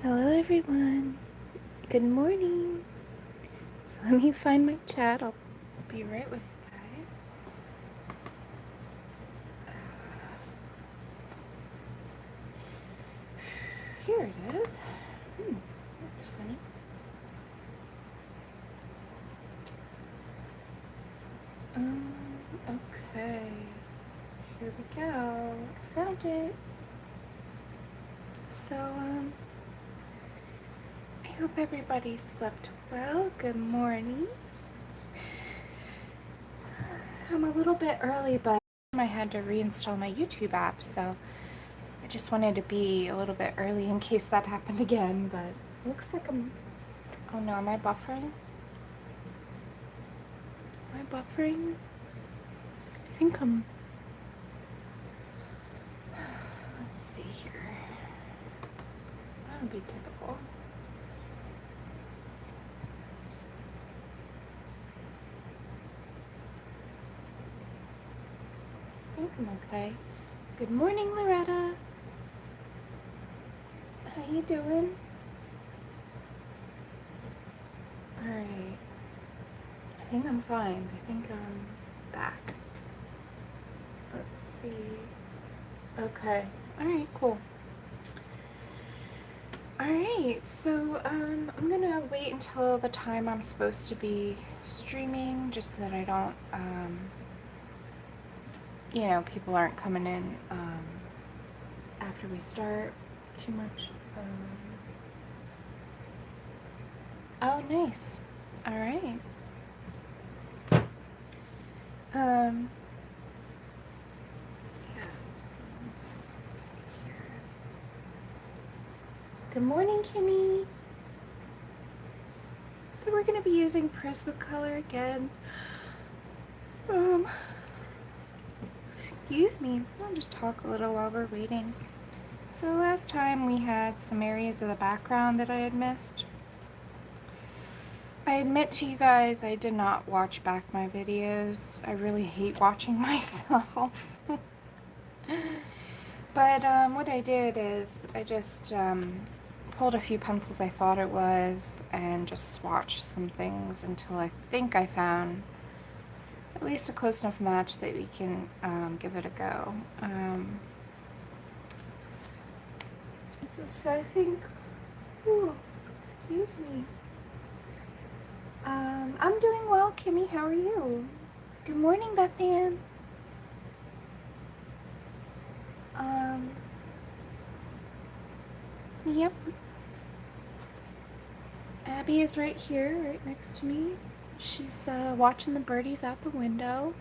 Hello everyone. Good morning. So let me find my chat. I'll be right with you guys. Here it is. That's funny. Okay. Here we go. I found it. So, I hope everybody slept well. Good morning. I'm a little bit early, but I had to reinstall my YouTube app, so I just wanted to be a little bit early in case that happened again, but it looks like oh no, am I buffering? Am I buffering? I think let's see here. That would be typical. I think I'm okay. Good morning, Loretta. How you doing? Alright. I think I'm fine. I think I'm back. Let's see. Okay. Alright, cool. Alright, so I'm gonna wait until the time I'm supposed to be streaming, just so that I don't, people aren't coming in after we start too much. Oh, nice. Alright. Yeah, so, let's see here. Good morning, Kimmy. So we're going to be using Prismacolor again. Excuse me. I'll just talk a little while we're waiting. So last time we had some areas of the background that I had missed. I admit to you guys, I did not watch back my videos. I really hate watching myself. But what I did is I just pulled a few pencils I thought it was and just swatched some things until I think I found at least a close enough match that we can give it a go. So I think, excuse me. I'm doing well, Kimmy. How are you? Good morning, Beth Ann. Yep. Abby is right here, right next to me. She's watching the birdies out the window.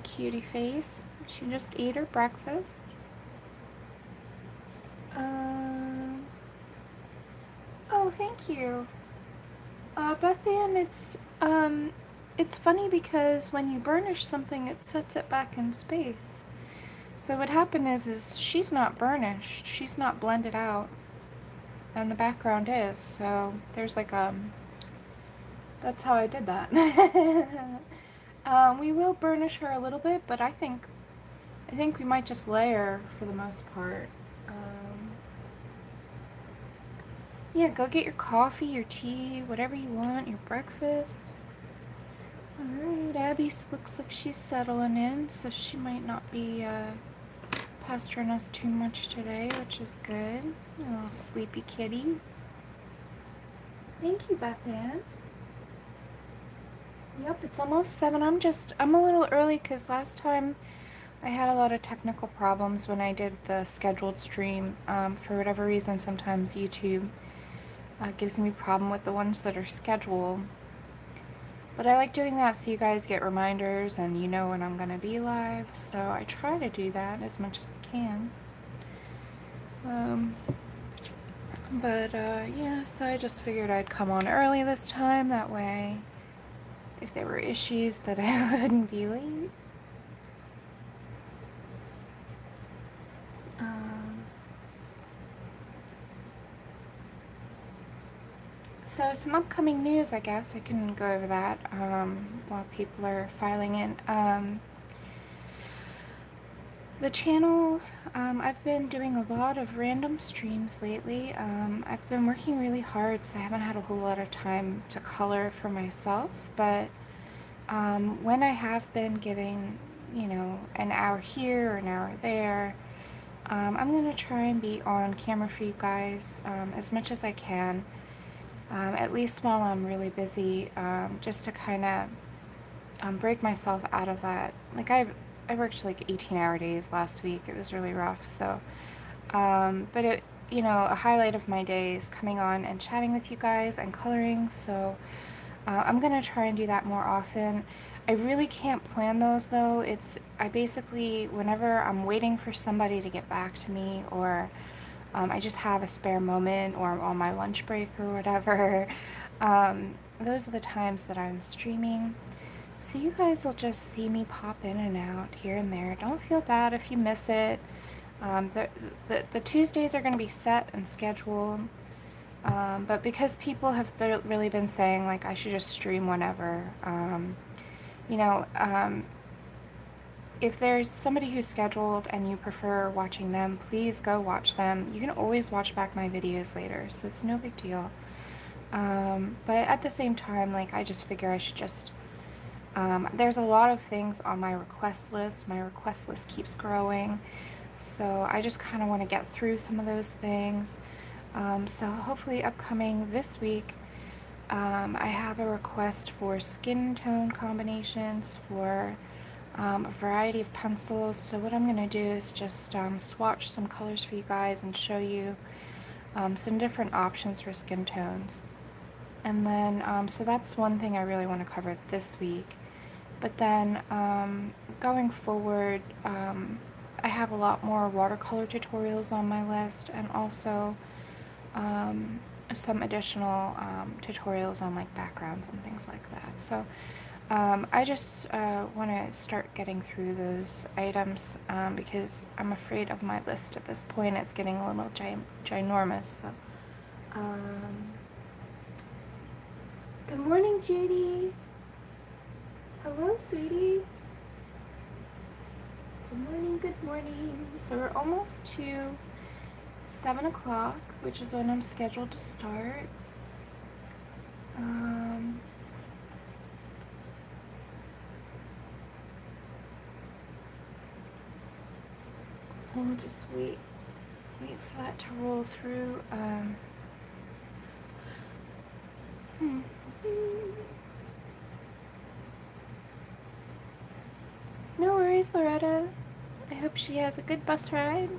Cutie face. She just ate her breakfast. Oh, thank you. Beth Ann, it's funny because when you burnish something, it sets it back in space. So what happened is she's not burnished, she's not blended out, and the background is. So there's like that's how I did that. We will burnish her a little bit, but I think we might just layer for the most part. Yeah, go get your coffee, your tea, whatever you want, your breakfast. Alright, Abby looks like she's settling in, so she might not be pestering us too much today, which is good. A little sleepy kitty. Thank you, Beth Ann. Yep, it's almost 7. I'm a little early because last time I had a lot of technical problems when I did the scheduled stream. For whatever reason, sometimes YouTube gives me a problem with the ones that are scheduled. But I like doing that so you guys get reminders and you know when I'm going to be live. So I try to do that as much as I can. Yeah, so I just figured I'd come on early this time. That way, if there were issues, that I wouldn't be late. So some upcoming news, I guess. I can go over that while people are filing in. The channel, I've been doing a lot of random streams lately. I've been working really hard, so I haven't had a whole lot of time to color for myself, but when I have been giving, you know, an hour here or an hour there, I'm going to try and be on camera for you guys as much as I can, at least while I'm really busy, just to kind of break myself out of that. Like I worked like 18-hour days last week. It was really rough. So, but it, you know, a highlight of my day is coming on and chatting with you guys and coloring. So I'm gonna try and do that more often. I really can't plan those though. I basically, whenever I'm waiting for somebody to get back to me, or I just have a spare moment, or I'm on my lunch break or whatever, those are the times that I'm streaming. So you guys will just see me pop in and out here and there. Don't feel bad if you miss it. The Tuesdays are going to be set and scheduled, but because people have really been saying like I should just stream whenever, you know, if there's somebody who's scheduled and you prefer watching them, please go watch them. You can always watch back my videos later, so it's no big deal. But at the same time, like I just figure I should just there's a lot of things on my request list. My request list keeps growing, so I just kind of want to get through some of those things. So hopefully upcoming this week, I have a request for skin tone combinations for a variety of pencils. So what I'm going to do is just swatch some colors for you guys and show you some different options for skin tones. And then, so that's one thing I really want to cover this week. But then going forward, I have a lot more watercolor tutorials on my list, and also some additional tutorials on like backgrounds and things like that. So I just want to start getting through those items because I'm afraid of my list at this point. It's getting a little ginormous. So, good morning, Judy. Hello, sweetie. Good morning, good morning. So we're almost to 7 o'clock, which is when I'm scheduled to start. So we'll just wait for that to roll through. No worries, Loretta. I hope she has a good bus ride.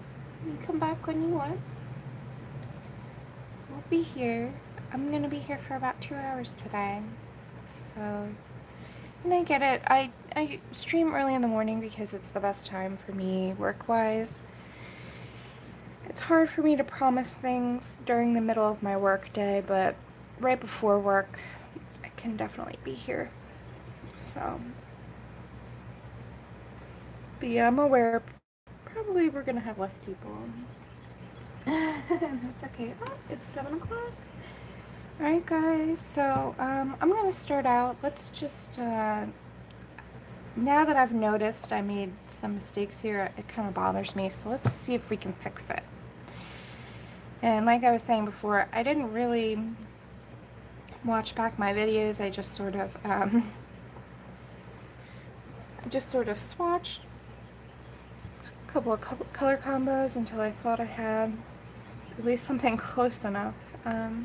You come back when you want. We'll be here. I'm gonna be here for about 2 hours today. So, and I get it. I stream early in the morning because it's the best time for me work-wise. It's hard for me to promise things during the middle of my work day, but right before work, I can definitely be here. So, but yeah, I'm aware probably we're gonna have less people. That's okay. Oh, it's 7 o'clock. Alright guys, so I'm gonna start out. Let's just, now that I've noticed I made some mistakes here, it kind of bothers me, so let's see if we can fix it. And like I was saying before, I didn't really watch back my videos. I just sort of swatched a couple of color combos until I thought I had at least something close enough.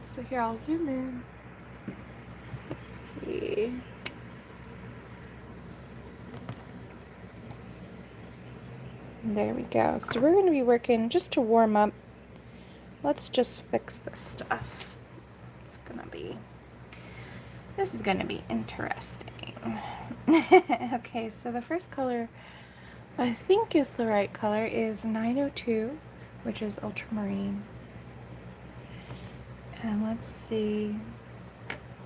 So here, I'll zoom in. Let's see. There we go. So we're going to be working just to warm up. Let's just fix this stuff. This is gonna be interesting. Okay, so the first color I think is the right color is 902, which is Ultramarine. And let's see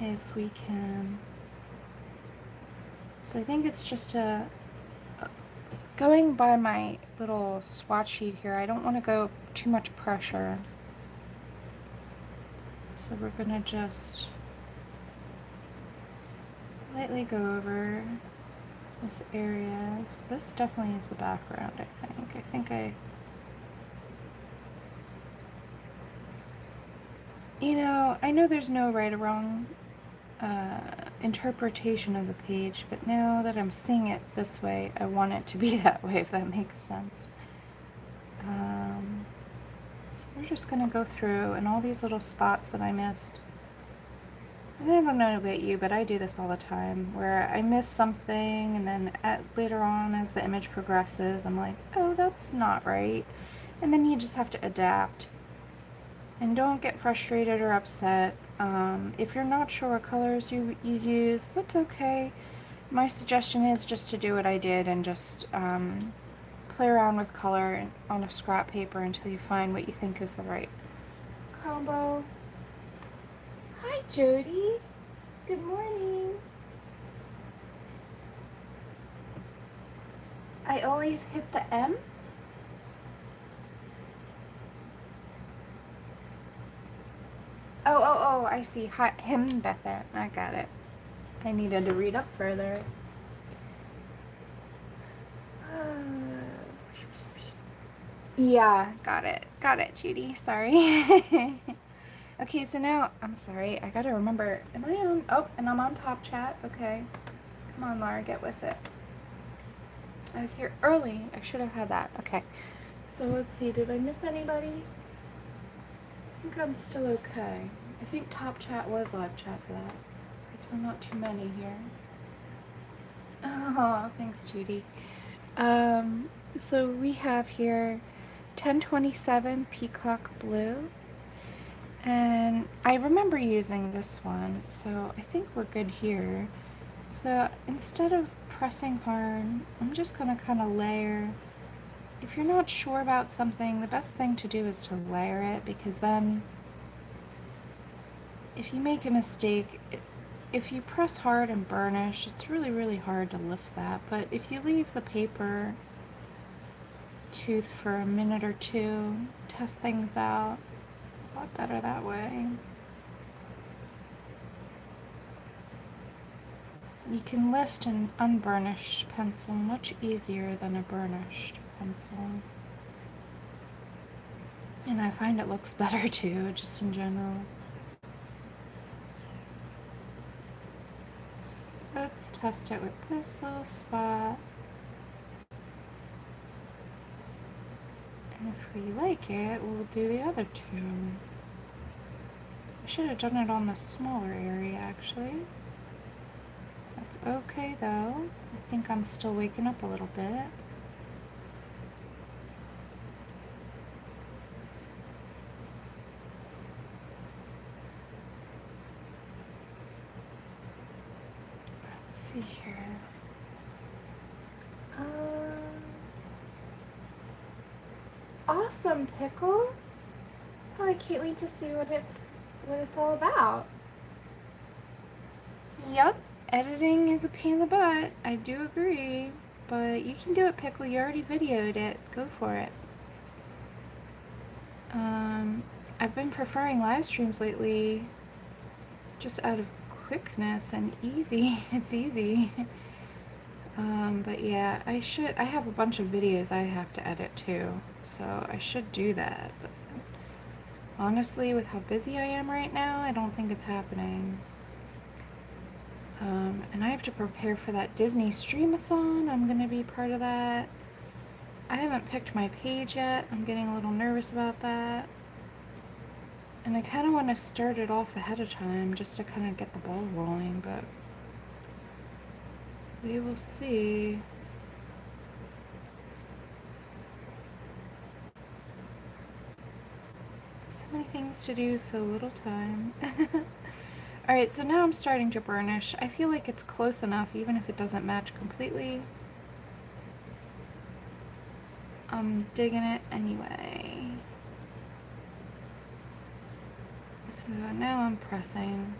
if we can. So I think it's just going by my little swatch sheet here, I don't want to go too much pressure. So we're gonna just lightly go over this area. So this definitely is the background, I think you know, I know there's no right or wrong interpretation of the page, but now that I'm seeing it this way, I want it to be that way, if that makes sense. So we're just going to go through, and all these little spots that I missed. And I don't know about you, but I do this all the time, where I miss something, and then later on, as the image progresses, I'm like, oh, that's not right. And then you just have to adapt. And don't get frustrated or upset. If you're not sure what colors you use, that's okay. My suggestion is just to do what I did and just play around with color on a scrap paper until you find what you think is the right combo. Hi, Jody. Good morning. I always hit the M. Oh, I see. Hi, him, Betha. I got it. I needed to read up further. Yeah, got it. Got it, Judy. Sorry. Okay, so now, I'm sorry, I gotta remember, am I on, oh, and I'm on Top Chat, okay. Come on, Laura, get with it. I was here early, I should have had that, okay. So let's see, did I miss anybody? I think I'm still okay. I think Top Chat was live chat for that, because we're not too many here. Oh, thanks, Judy. So we have here 1027 Peacock Blue. And I remember using this one, so I think we're good here. So instead of pressing hard, I'm just gonna kind of layer. If you're not sure about something, the best thing to do is to layer it, because then if you make a mistake, if you press hard and burnish, it's really, really hard to lift that. But if you leave the paper tooth for a minute or two, test things out, a lot better that way. You can lift an unburnished pencil much easier than a burnished pencil. And I find it looks better too, just in general. So let's test it with this little spot. And if we like it, we'll do the other two. I should have done it on the smaller area, actually. That's okay though. I think I'm still waking up a little bit. Let's see here. Awesome, Pickle. Oh, I can't wait to see what it's all about. Yep, editing is a pain in the butt. I do agree, but you can do it, Pickle. You already videoed it. Go for it. I've been preferring live streams lately, just out of quickness and easy. It's easy. But yeah, I have a bunch of videos I have to edit too, so I should do that. But honestly, with how busy I am right now, I don't think it's happening. And I have to prepare for that Disney Streamathon. I'm gonna be part of that. I haven't picked my page yet. I'm getting a little nervous about that. And I kind of want to start it off ahead of time just to kind of get the ball rolling, but we will see. So many things to do, so little time. Alright, so now I'm starting to burnish. I feel like it's close enough, even if it doesn't match completely. I'm digging it anyway. So now I'm pressing.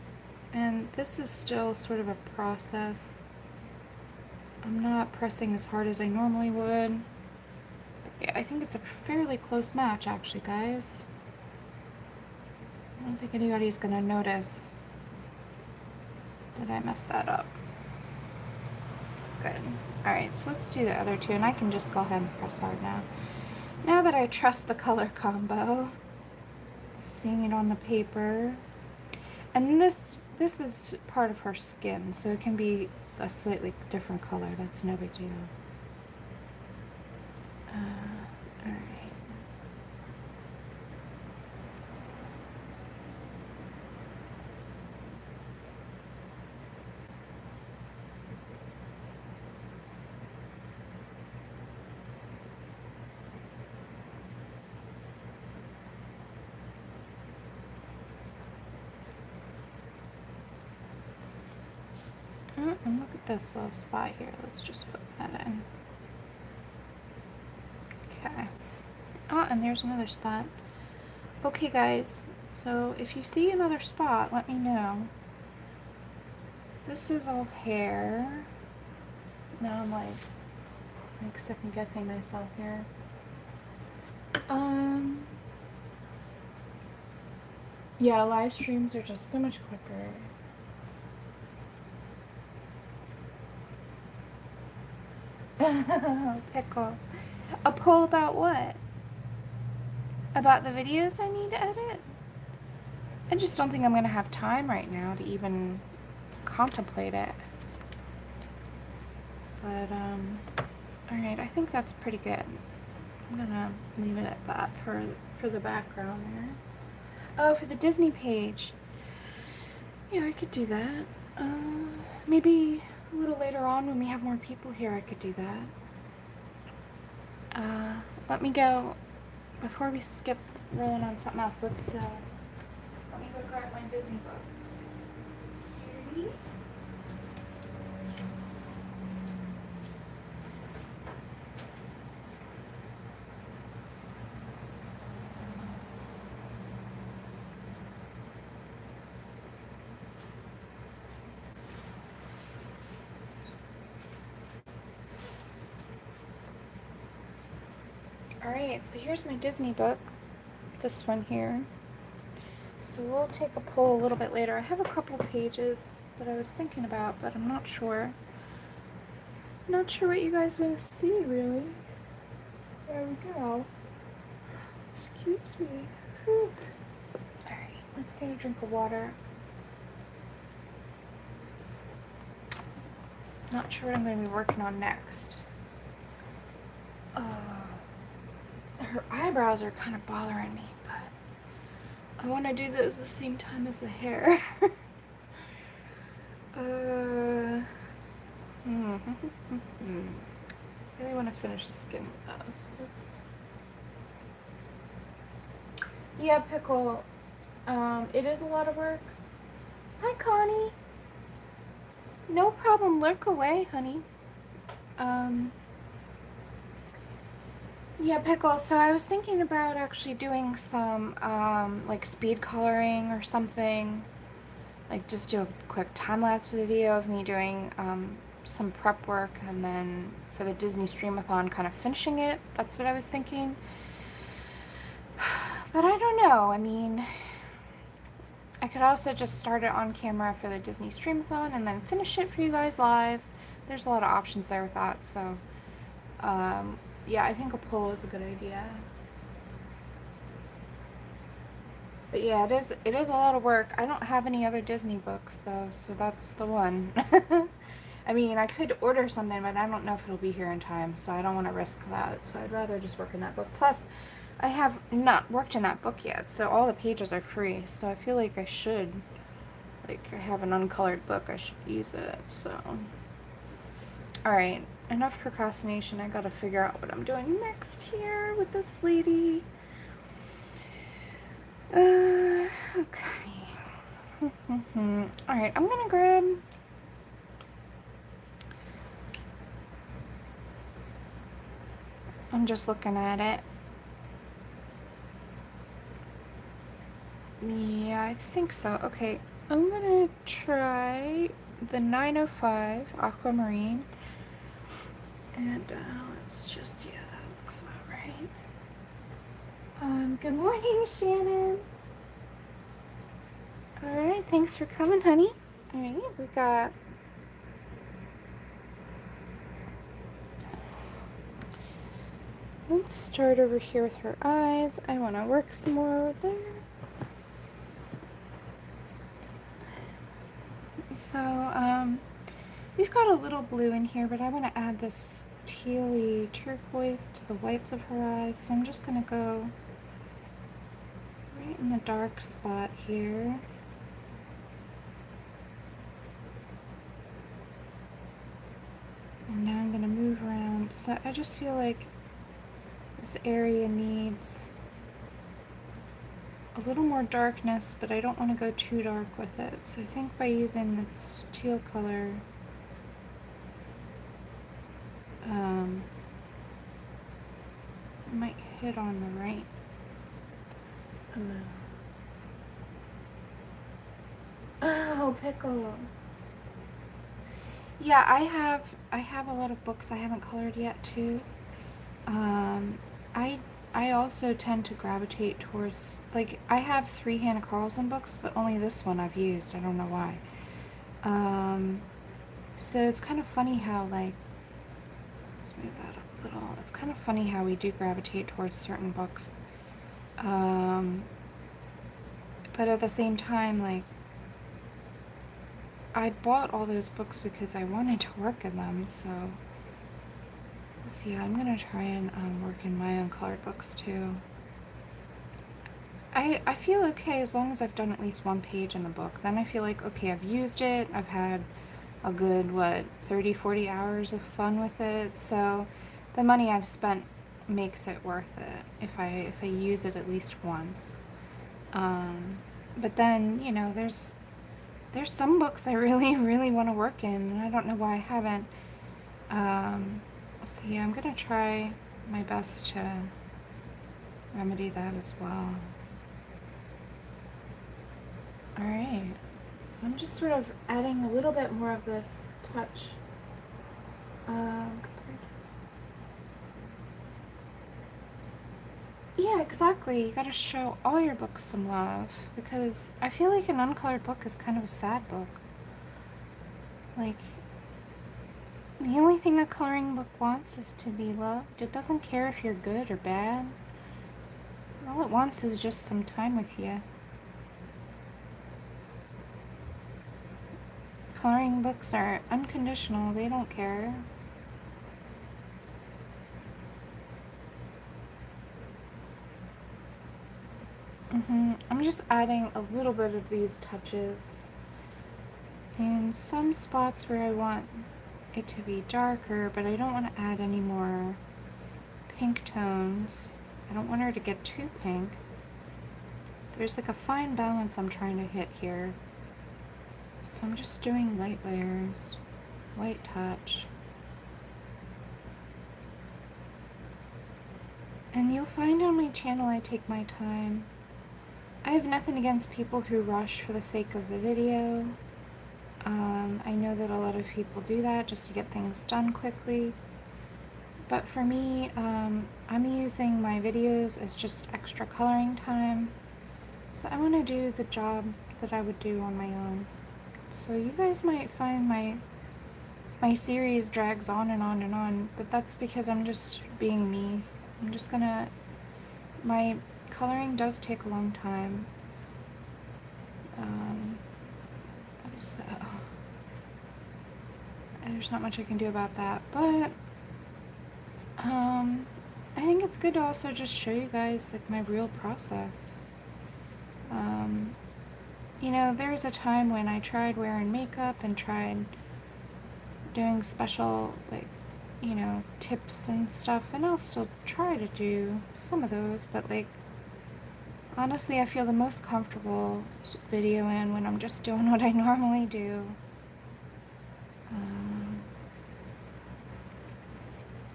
And this is still sort of a process. I'm not pressing as hard as I normally would. But yeah, I think it's a fairly close match, actually, guys. I don't think anybody's gonna notice that I messed that up. Good. Alright, so let's do the other two, and I can just go ahead and press hard now. Now that I trust the color combo, seeing it on the paper, and this is part of her skin, so it can be a slightly different color. That's no big deal. Alright. And look at this little spot here. Let's just put that in. Okay. Oh, and there's another spot. Okay, guys. So if you see another spot, let me know. This is all hair. Now I'm like second guessing myself here. Yeah, live streams are just so much quicker. Pickle. A poll about what? About the videos I need to edit? I just don't think I'm gonna have time right now to even contemplate it. But, alright, I think that's pretty good. I'm gonna leave it at that for the background there. Oh, for the Disney page. Yeah, I could do that. Maybe a little later on when we have more people here, I could do that. Let me go, before we get rolling on something else, let me go grab my Disney book. You ready? Alright, so here's my Disney book. This one here. So we'll take a poll a little bit later. I have a couple pages that I was thinking about, but I'm not sure. Not sure what you guys want to see, really. There we go. Excuse me. Alright, let's get a drink of water. Not sure what I'm going to be working on next. Her eyebrows are kind of bothering me, but I want to do those the same time as the hair. I really want to finish the skin with those. Yeah, Pickle. It is a lot of work. Hi, Connie. No problem. Lurk away, honey. Yeah, Pickle, so I was thinking about actually doing some, like, speed coloring or something. Like, just do a quick time-lapse video of me doing, some prep work, and then for the Disney Streamathon, kind of finishing it. That's what I was thinking. But I don't know. I mean, I could also just start it on camera for the Disney Streamathon and then finish it for you guys live. There's a lot of options there with that, so, yeah, I think a poll is a good idea. But yeah, it is a lot of work. I don't have any other Disney books though, so that's the one. I mean, I could order something, but I don't know if it'll be here in time, so I don't want to risk that. So I'd rather just work in that book. Plus, I have not worked in that book yet, so all the pages are free. So I feel like I should, like, I have an uncolored book, I should use it, so. Alright, enough procrastination. I gotta figure out what I'm doing next here with this lady. Okay. Alright, I'm gonna grab... I'm just looking at it. Yeah, I think so. Okay, I'm gonna try the 905 Aquamarine. And let's just, yeah, that looks about right. Good morning, Shannon. Alright, thanks for coming, honey. Alright, we got Let's start over here with her eyes. I want to work some more there. So, we've got a little blue in here, but I want to add this tealy turquoise to the whites of her eyes. So I'm just going to go right in the dark spot here. And now I'm going to move around. So I just feel like this area needs a little more darkness, but I don't want to go too dark with it. So I think by using this teal color, I might hit on the right amount. Oh, pickle. Yeah, I have a lot of books I haven't colored yet too. I also tend to gravitate towards, like, I have 3 Hanna Karlzon books, but only this one I've used. I don't know why. So it's kind of funny how, like, let's move that up a little. It's kind of funny how we do gravitate towards certain books. But at the same time, like, I bought all those books because I wanted to work in them, so yeah, I'm gonna try and work in my uncolored books too. I feel okay as long as I've done at least 1 page in the book. Then I feel like, okay, I've used it, I've had a good, 30-40 hours of fun with it, so the money I've spent makes it worth it if I use it at least once. But then, you know, there's some books I really, really want to work in, and I don't know why I haven't. So yeah, I'm gonna try my best to remedy that as well. Alright, so I'm just sort of adding a little bit more of this touch. Yeah, exactly. You gotta show all your books some love, because I feel like an uncolored book is kind of a sad book. Like, the only thing a coloring book wants is to be loved. It doesn't care if you're good or bad. All it wants is just some time with you. Coloring books are unconditional. They don't care. I'm just adding a little bit of these touches in some spots where I want it to be darker, but I don't want to add any more pink tones. I don't want her to get too pink. There's like a fine balance I'm trying to hit here. So I'm just doing light layers, light touch. And you'll find on my channel I take my time. I have nothing against people who rush for the sake of the video. I know that a lot of people do that just to get things done quickly. But for me, I'm using my videos as just extra coloring time. So I want to do the job that I would do on my own. So you guys might find my series drags on and on and on, but that's because I'm just being me. I'm just gonna, my coloring does take a long time. So there's not much I can do about that, but I think it's good to also just show you guys like my real process. You know, there was a time when I tried wearing makeup and tried doing special, like, you know, tips and stuff, and I'll still try to do some of those, but like, honestly, I feel the most comfortable videoing when I'm just doing what I normally do.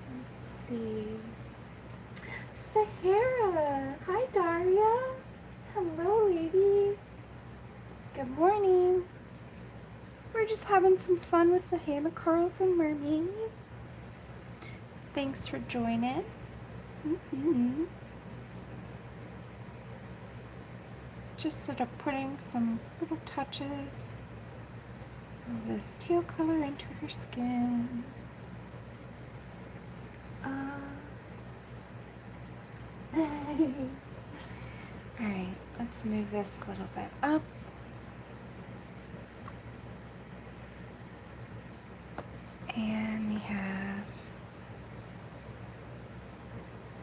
Let's see. Sahara! Hi, Daria! Hello, ladies! Good morning! We're just having some fun with the Hanna Karlzon Mermaid. Thanks for joining. Just sort of putting some little touches of this teal color into her skin. Alright, let's move this a little bit up. And we have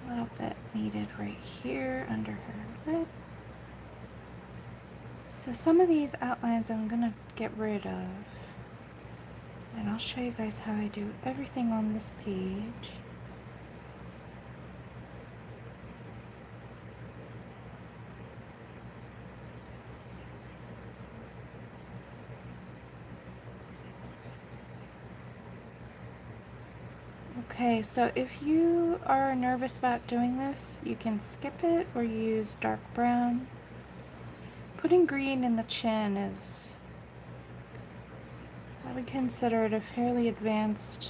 a little bit needed right here under her lip. So some of these outlines I'm gonna get rid of. And I'll show you guys how I do everything on this page. Okay, so if you are nervous about doing this, you can skip it or use dark brown. Putting green in the chin is, I would consider it a fairly advanced,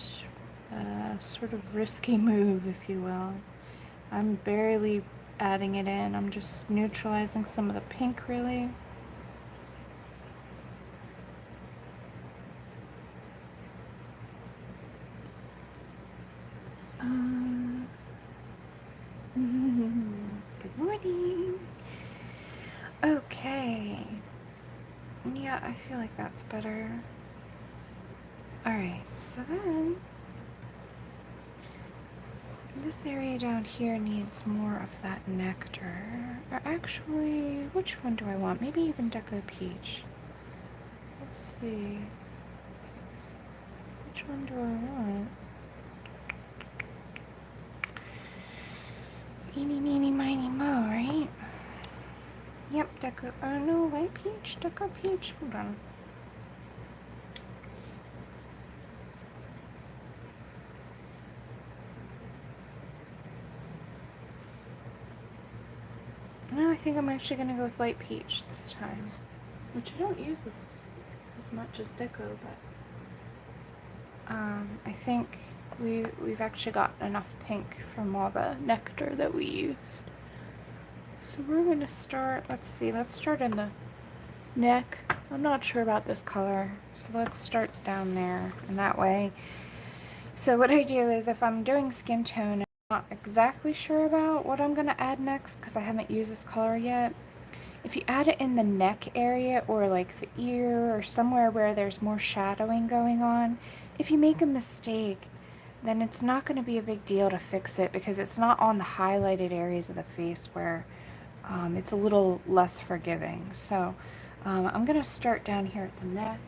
sort of risky move, if you will. I'm barely adding it in. I'm just neutralizing some of the pink, really. Good morning. Okay. Yeah, I feel like that's better. Alright, so then this area down here needs more of that nectar. Or actually, which one do I want? Maybe even Deco Peach. Let's see. Which one do I want? Eeny, meeny, miny, mo, right? Yep, Deco. Oh no, Light Peach? Deco Peach? Hold on. No, I think I'm actually gonna go with Light Peach this time. Which I don't use as much as Deco, but I think we've actually got enough pink from all the nectar that we used. So we're gonna start, let's start in the neck. I'm not sure about this color, so let's start down there, and that way. So what I do is if I'm doing skin tone and I'm not exactly sure about what I'm gonna add next, because I haven't used this color yet, if you add it in the neck area or like the ear or somewhere where there's more shadowing going on, if you make a mistake, then it's not going to be a big deal to fix it because it's not on the highlighted areas of the face where it's a little less forgiving. So I'm going to start down here at the neck,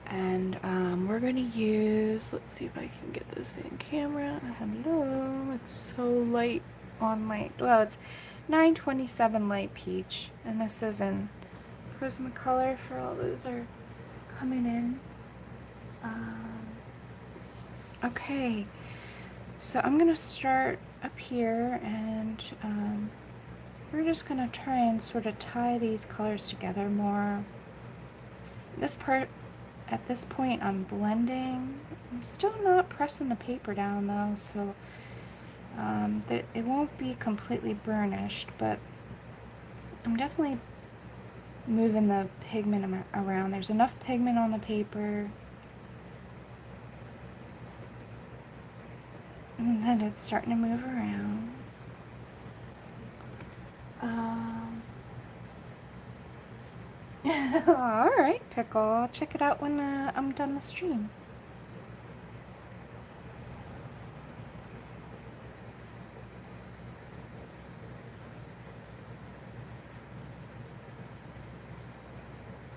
and we're going to use, let's see if I can get this in camera. Hello, it's so light on light. Well, it's 927 Light Peach, and this is in Prismacolor for all those are coming in. Okay, so I'm gonna start up here, and we're just gonna try and sort of tie these colors together more. This part, at this point, I'm blending. I'm still not pressing the paper down though, so that it won't be completely burnished, but I'm definitely moving the pigment around. There's enough pigment on the paper, and then it's starting to move around. Alright, Pickle. I'll check it out when I'm done the stream.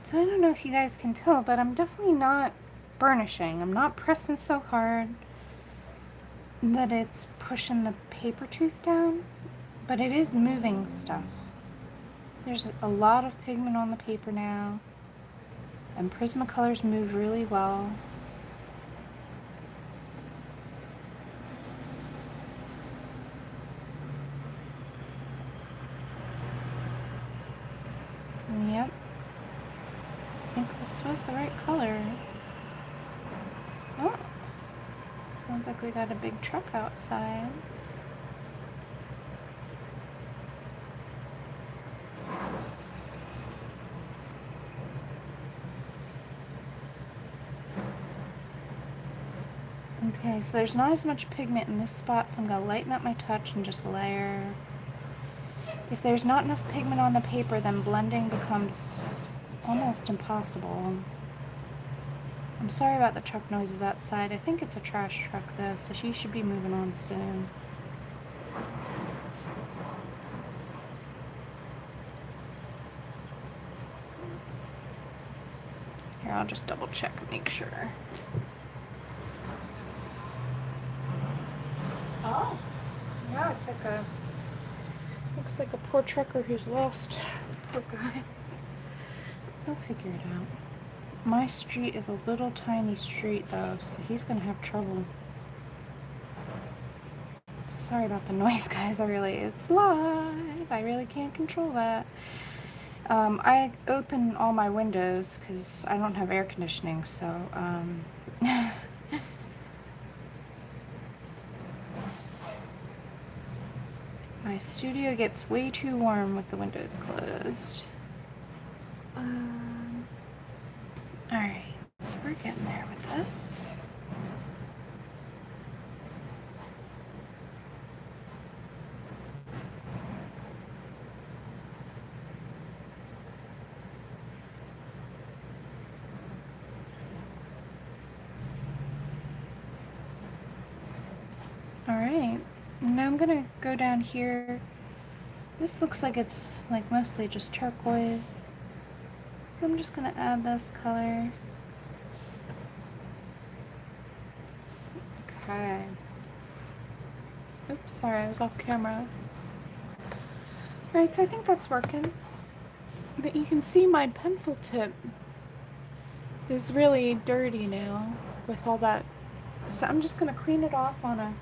So I don't know if you guys can tell, but I'm definitely not burnishing. I'm not pressing so hard that it's pushing the paper tooth down, but it is moving stuff. There's a lot of pigment on the paper now, and Prismacolors move really well. Yep. I think this was the right color. Oh, sounds like we got a big truck outside. Okay, so there's not as much pigment in this spot, so I'm going to lighten up my touch and just layer. If there's not enough pigment on the paper, then blending becomes almost impossible. I'm sorry about the truck noises outside. I think it's a trash truck though, so she should be moving on soon. Here, I'll just double check and make sure. Oh, yeah, it's like a, looks like a poor trucker who's lost. Poor guy. He'll figure it out. My street is a little tiny street though, so he's gonna have trouble. Sorry about the noise, guys. It's live. I really can't control that. I open all my windows because I don't have air conditioning, so, my studio gets way too warm with the windows closed. Alright, so we're getting there with this. Alright, now I'm gonna go down here. This looks like it's like mostly just turquoise. I'm just gonna add this color. Okay. Oops, sorry, I was off camera. Alright, so I think that's working. But you can see my pencil tip is really dirty now with all that. So I'm just gonna clean it off on a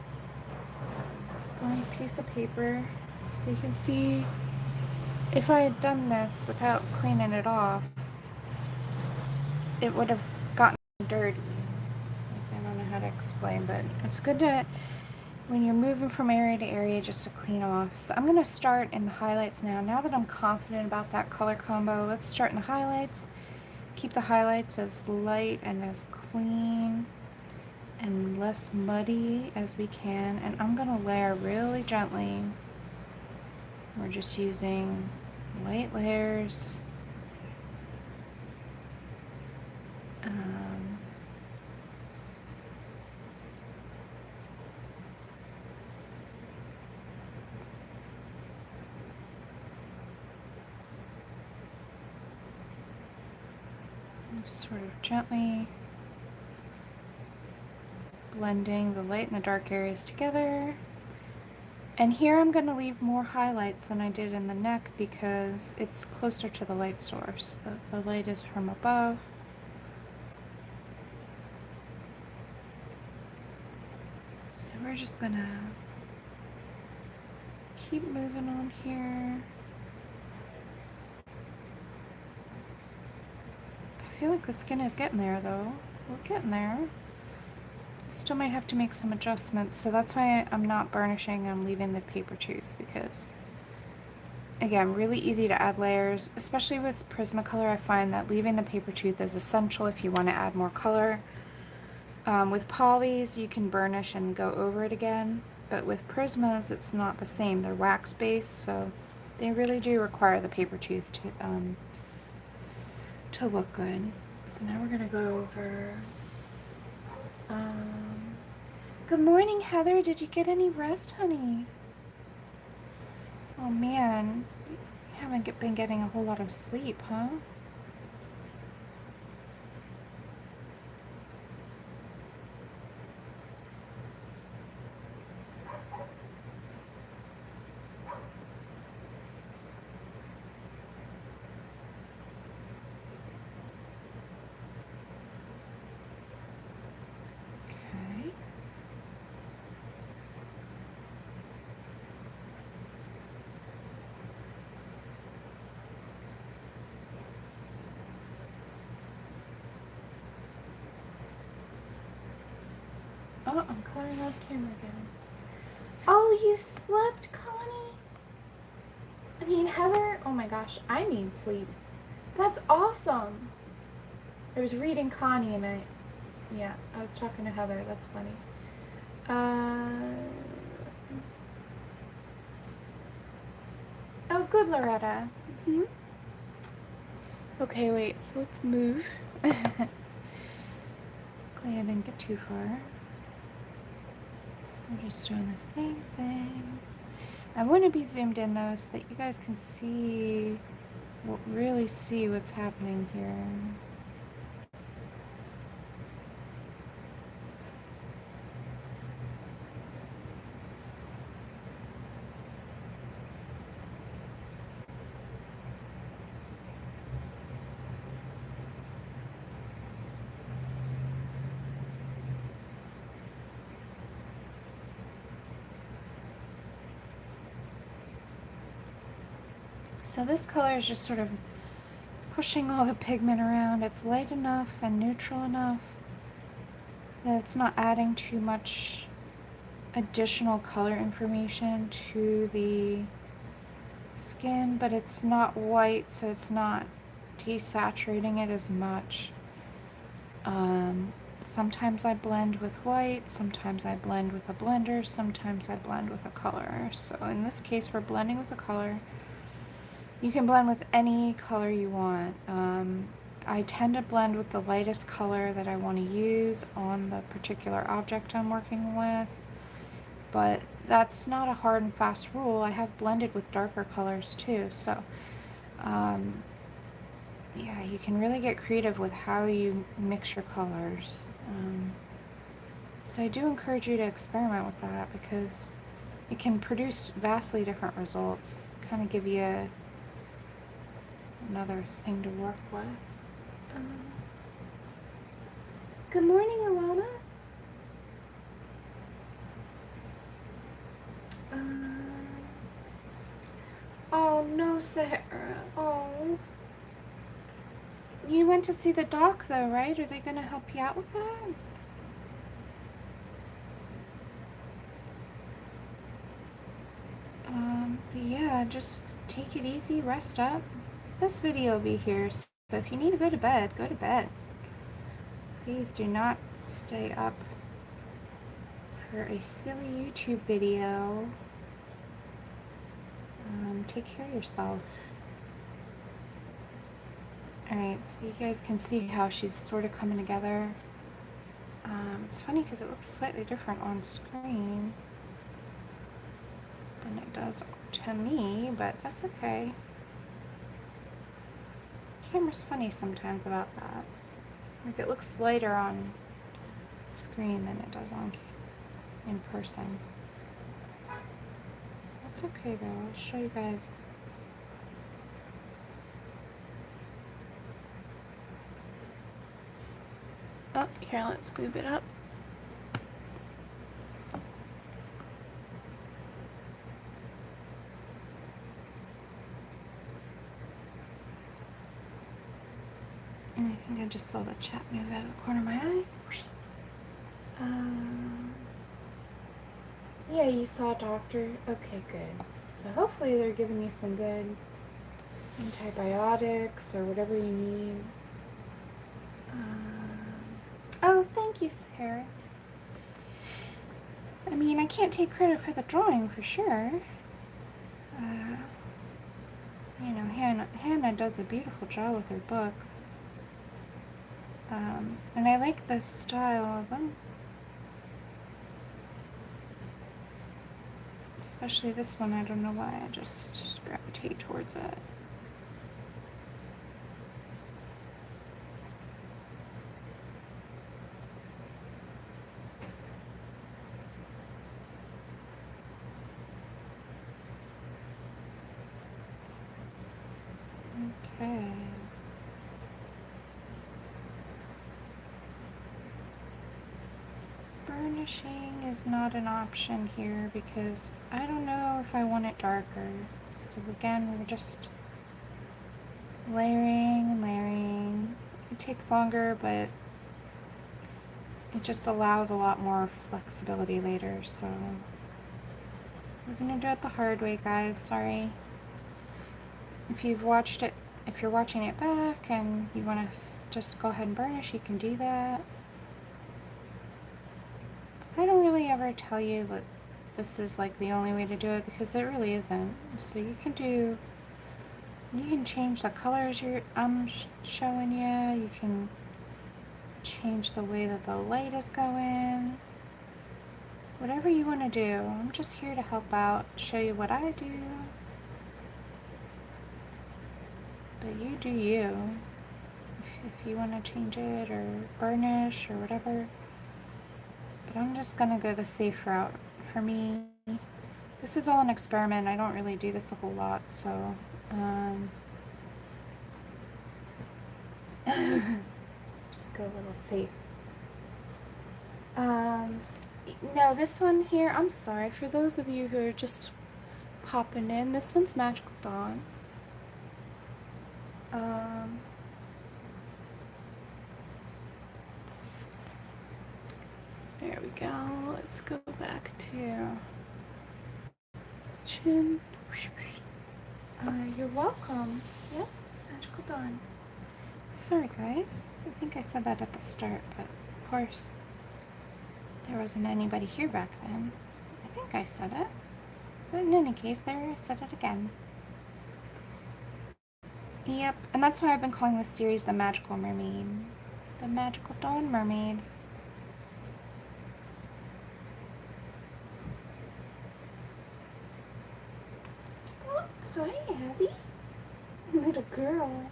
piece of paper so you can see. If I had done this without cleaning it off, it would have gotten dirty. I don't know how to explain, but it's good to, when you're moving from area to area, just to clean off. So I'm going to start in the highlights now. Now that I'm confident about that color combo, let's start in the highlights. Keep the highlights as light and as clean and less muddy as we can. And I'm going to layer really gently. We're just using light layers. Sort of gently blending the light and the dark areas together. And here I'm going to leave more highlights than I did in the neck because it's closer to the light source. The light is from above. So we're just going to keep moving on here. I feel like the skin is getting there though. We're getting there. Still might have to make some adjustments, so that's why I'm not burnishing. I'm leaving the paper tooth because, again, really easy to add layers, especially with Prismacolor. I find that leaving the paper tooth is essential if you want to add more color. With polys, you can burnish and go over it again, but with Prismas, it's not the same. They're wax based, so they really do require the paper tooth to look good. So now we're gonna go over. Good morning, Heather. Did you get any rest, honey? Oh man, you haven't been getting a whole lot of sleep, huh? Oh, I'm coloring off camera again. Oh, you slept, Connie? I mean, Heather, oh my gosh, I need sleep. That's awesome. I was reading Connie and yeah, I was talking to Heather. That's funny. Oh, good, Loretta. Mm-hmm. Okay, wait, so let's move. Glad I didn't get too far. We're just doing the same thing. I want to be zoomed in though so that you guys can see, really see what's happening here. So this color is just sort of pushing all the pigment around. It's light enough and neutral enough that it's not adding too much additional color information to the skin, but it's not white, so it's not desaturating it as much. Sometimes I blend with white, sometimes I blend with a blender, sometimes I blend with a color. So in this case, we're blending with a color. You can blend with any color you want. I tend to blend with the lightest color that I want to use on the particular object I'm working with, but that's not a hard and fast rule. I have blended with darker colors too, so yeah, you can really get creative with how you mix your colors. So I do encourage you to experiment with that because it can produce vastly different results, kind of give you another thing to work with. Good morning, Alana. Oh no, Sarah. Oh. You went to see the doc though, right? Are they going to help you out with that? Yeah, just take it easy, rest up. This video will be here, so if you need to go to bed, go to bed. Please do not stay up for a silly YouTube video. Take care of yourself. Alright, so you guys can see how she's sort of coming together. It's funny because it looks slightly different on screen than it does to me, but that's okay. Camera's funny sometimes about that. Like it looks lighter on screen than it does on in person. That's okay though, I'll show you guys. Oh, here, let's move it up. And I think I just saw the chat move out of the corner of my eye. Yeah, you saw a doctor? Okay, good. So hopefully they're giving you some good antibiotics or whatever you need. Oh, thank you, Sarah. I mean, I can't take credit for the drawing for sure. You know, Hanna does a beautiful job with her books. And I like the style of them. Especially this one, I don't know why, I just gravitate towards it. Okay. Burnishing is not an option here because I don't know if I want it darker. So again, we're just layering and layering. It takes longer, but it just allows a lot more flexibility later, so we're gonna do it the hard way, guys. Sorry. If you've watched it, if you're watching it back and you want to just go ahead and burnish, you can do that. I don't really ever tell you that this is like the only way to do it, because it really isn't. So you can change the colors I'm showing you. You can change the way that the light is going. Whatever you want to do. I'm just here to help out, show you what I do. But you do you. If you want to change it or burnish or whatever. But I'm just going to go the safe route. For me, this is all an experiment. I don't really do this a whole lot, so just go a little safe. No, this one here, I'm sorry for those of you who are just popping in. This one's Magical Dawn. There we go. Let's go back to chin. You're welcome. Yep, Magical Dawn. Sorry, guys. I think I said that at the start, but of course, there wasn't anybody here back then. I think I said it. But in any case, there, I said it again. Yep, and that's why I've been calling this series the Magical Mermaid. The Magical Dawn Mermaid. Oh, hi, Abby. Little girl.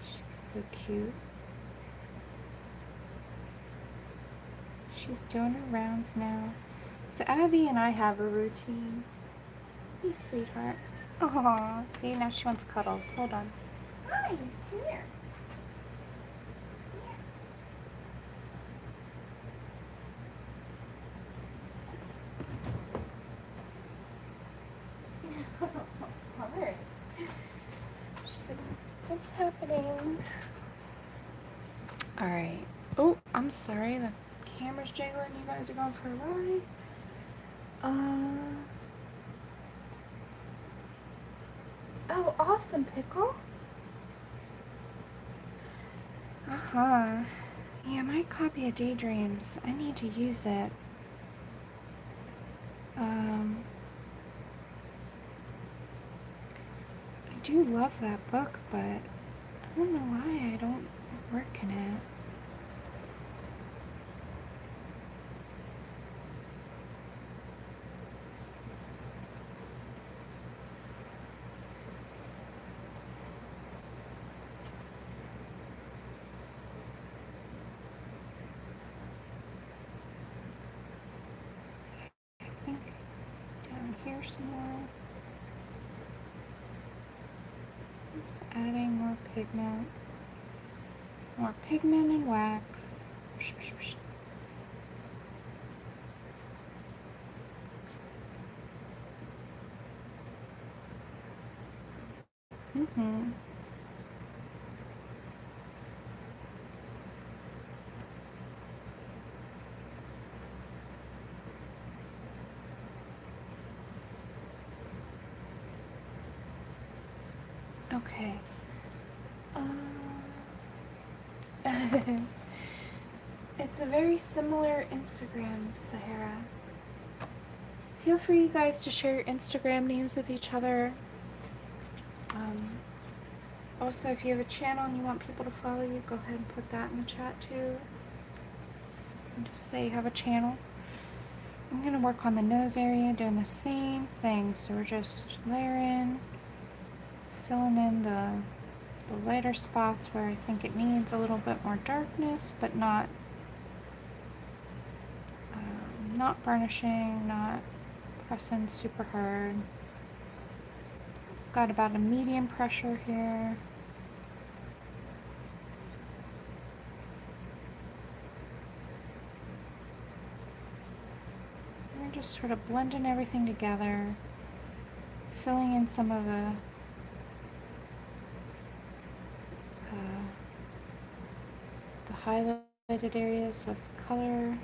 She's so cute. She's doing her rounds now. So Abby and I have a routine. Hey, sweetheart. Aw, see, now she wants cuddles. Hold on. Hi, come here. Alright. She's like, what's happening? Alright. Oh, I'm sorry. The camera's jiggling. You guys are going for a ride. Oh, awesome, Pickle. Uh-huh. Yeah, my copy of Daydreams. I need to use it. I do love that book, but I don't know why I don't work in it. I think down here somewhere. Just adding more pigment. More pigment and wax. Mm-hmm. Okay. It's a very similar Instagram, Sahara. Feel free, you guys, to share your Instagram names with each other. Also, if you have a channel and you want people to follow you, go ahead and put that in the chat too. And just say you have a channel. I'm going to work on the nose area, doing the same thing. So we're just layering, filling in the lighter spots where I think it needs a little bit more darkness, but not burnishing, not pressing super hard. Got about a medium pressure here. We're just sort of blending everything together, filling in some of the highlighted areas with color.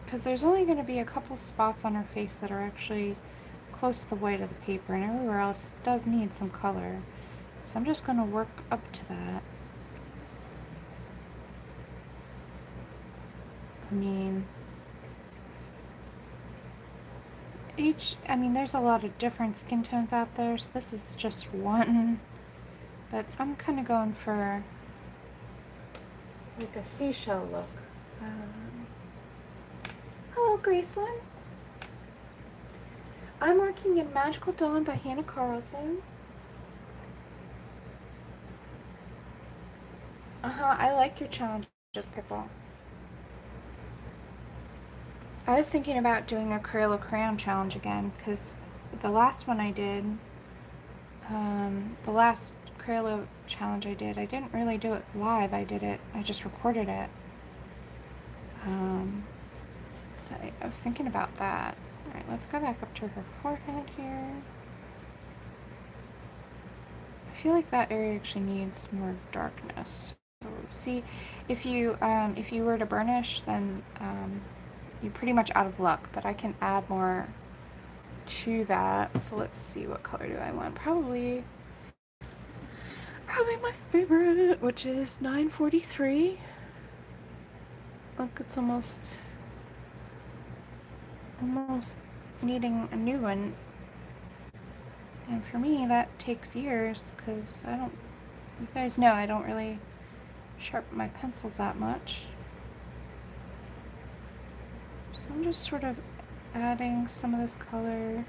Because there's only going to be a couple spots on her face that are actually close to the white of the paper, and everywhere else does need some color. So I'm just going to work up to that. I mean, I mean, there's a lot of different skin tones out there, so this is just one. But I'm kind of going for like a seashell look. Hello, Graceland. I'm working in Magical Dawn by Hanna Karlzon. I like your challenges, Pickle. I was thinking about doing a Crayola crayon challenge again, because the last one I did, the last Crayola challenge I didn't really do it live. I just recorded it. So I was thinking about that. Alright, let's go back up to her forehead here. I feel like that area actually needs more darkness. So, see, if you were to burnish, then you're pretty much out of luck, but I can add more to that. So let's see, what color do I want? Probably my favorite, which is 943. Look, it's almost needing a new one. And for me, that takes years, because you guys know I don't really sharpen my pencils that much. So I'm just sort of adding some of this color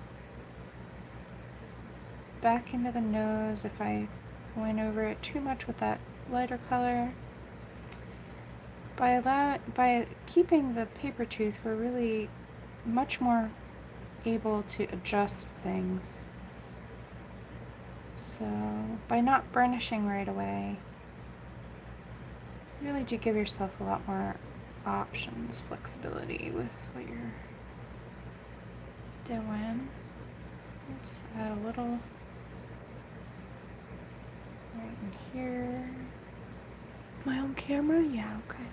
back into the nose if I went over it too much with that lighter color. By keeping the paper tooth, we're really much more able to adjust things. So by not burnishing right away, you really do give yourself a lot more options, flexibility with what you're doing. Let's add a little right in here. My own camera? Yeah, okay.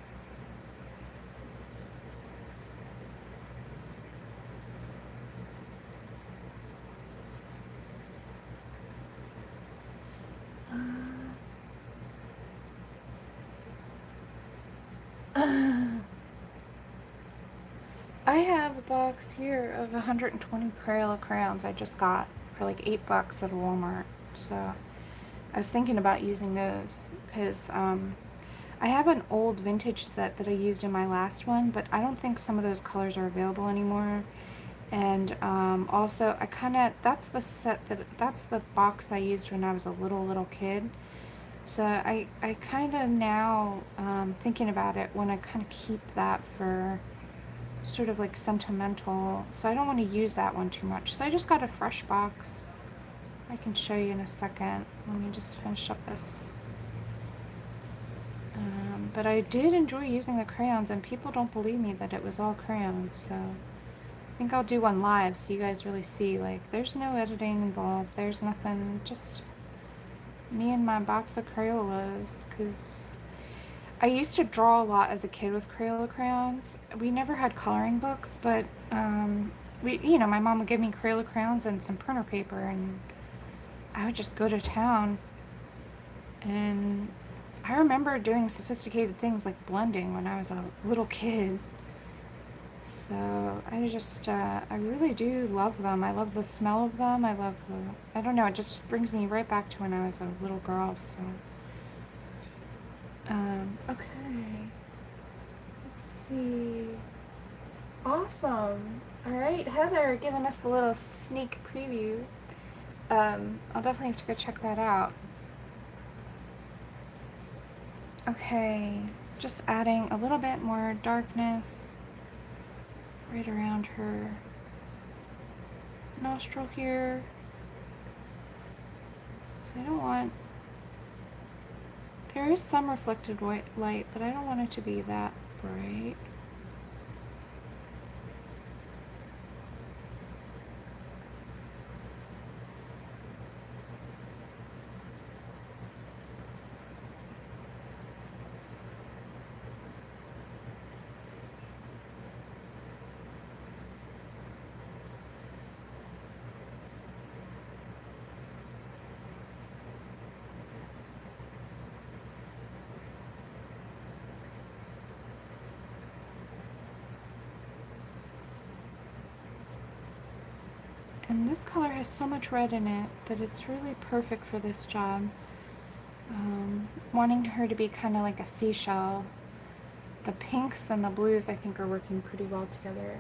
I have a box here of 120 Crayola crayons I just got for like $8 at Walmart. So I was thinking about using those because I have an old vintage set that I used in my last one, but I don't think some of those colors are available anymore. And also, that's the box I used when I was a little kid. So I kind of now, thinking about it, want to kind of keep that for sort of like sentimental. So I don't want to use that one too much. So I just got a fresh box. I can show you in a second. Let me just finish up this. But I did enjoy using the crayons, and people don't believe me that it was all crayons, so I think I'll do one live so you guys really see, like, there's no editing involved, there's nothing, just me and my box of Crayolas, because I used to draw a lot as a kid with Crayola crayons. We never had coloring books, but my mom would give me Crayola crayons and some printer paper, and I would just go to town. And I remember doing sophisticated things like blending when I was a little kid. So I really do love them. I love the smell of them. I don't know, it just brings me right back to when I was a little girl, so. Okay. Let's see. Awesome. Alright, Heather giving us a little sneak preview. I'll definitely have to go check that out. Okay, just adding a little bit more darkness right around her nostril here. So there is some reflected white light, but I don't want it to be that bright. And this color has so much red in it that it's really perfect for this job. Wanting her to be kind of like a seashell. The pinks and the blues I think are working pretty well together.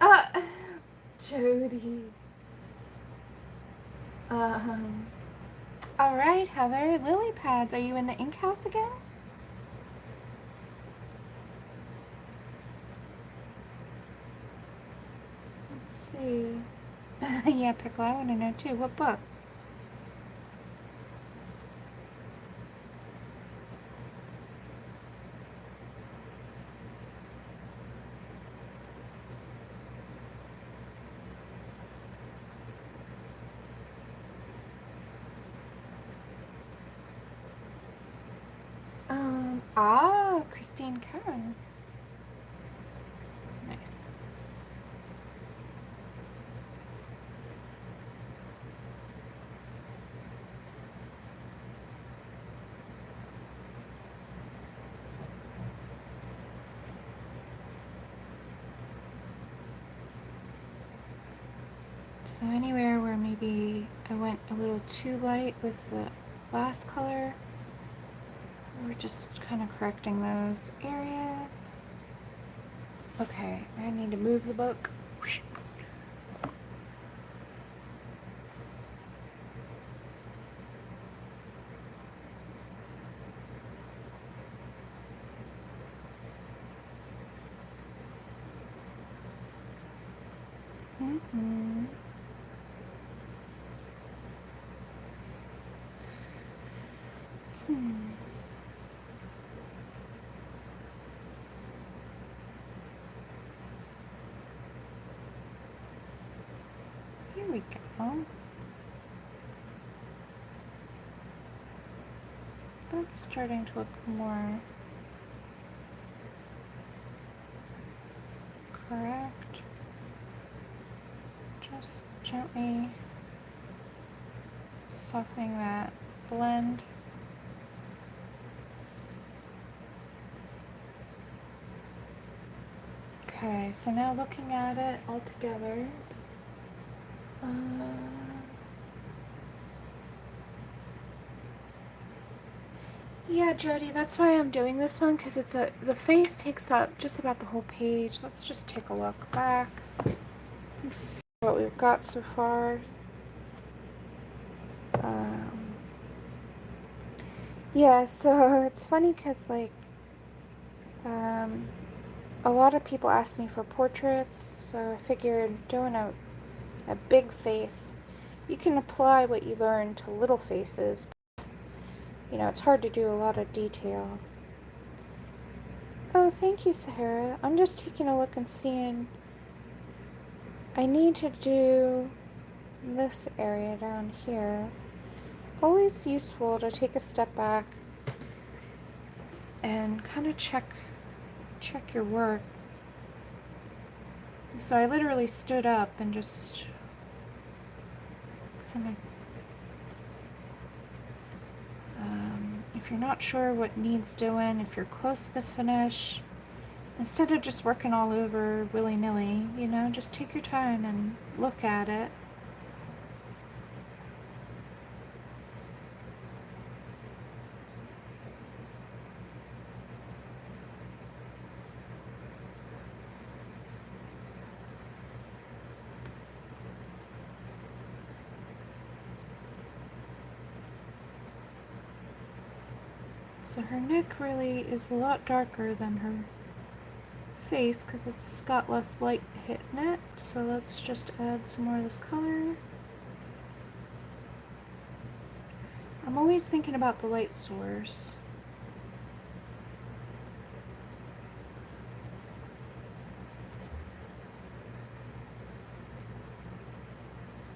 Uh, Jody. All right, Heather. Lily pads. Are you in the ink house again? Let's see. Yeah, Pickle. I want to know too. What book? Christine Karen. Nice. So anywhere where maybe I went a little too light with the last color, we're just kind of correcting those areas. Okay, I need to move the book. Mm-hmm. Here we go. That's starting to look more correct. Just gently softening that blend. Okay, so now looking at it all together. Yeah, Jody, that's why I'm doing this one, because the face takes up just about the whole page. Let's just take a look back and see what we've got so far. Yeah, so it's funny because like a lot of people ask me for portraits, so I figured doing a big face, you can apply what you learn to little faces. You know, it's hard to do a lot of detail. Oh, thank you, Sahara. I'm just taking a look and seeing. I need to do this area down here. Always useful to take a step back and kind of check your work. So I literally stood up and just kind of, if you're not sure what needs doing, if you're close to the finish, instead of just working all over willy-nilly, you know, just take your time and look at it. So her neck really is a lot darker than her face because it's got less light hitting it. So let's just add some more of this color. I'm always thinking about the light source.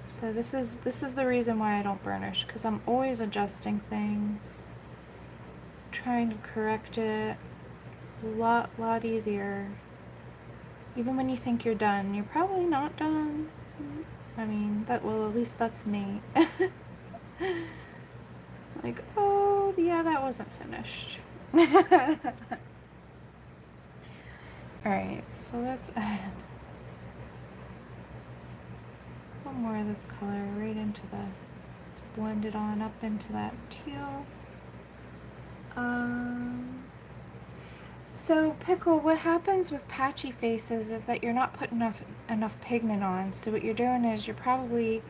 So this is the reason why I don't burnish, because I'm always adjusting things, trying to correct it. A lot easier. Even when you think you're done, you're probably not done. I mean, at least that's me. Like, oh, yeah, that wasn't finished. Alright, so let's add one more of this color right into the, blend it on up into that teal. So Pickle, what happens with patchy faces is that you're not putting enough pigment on. So what you're doing is you're probably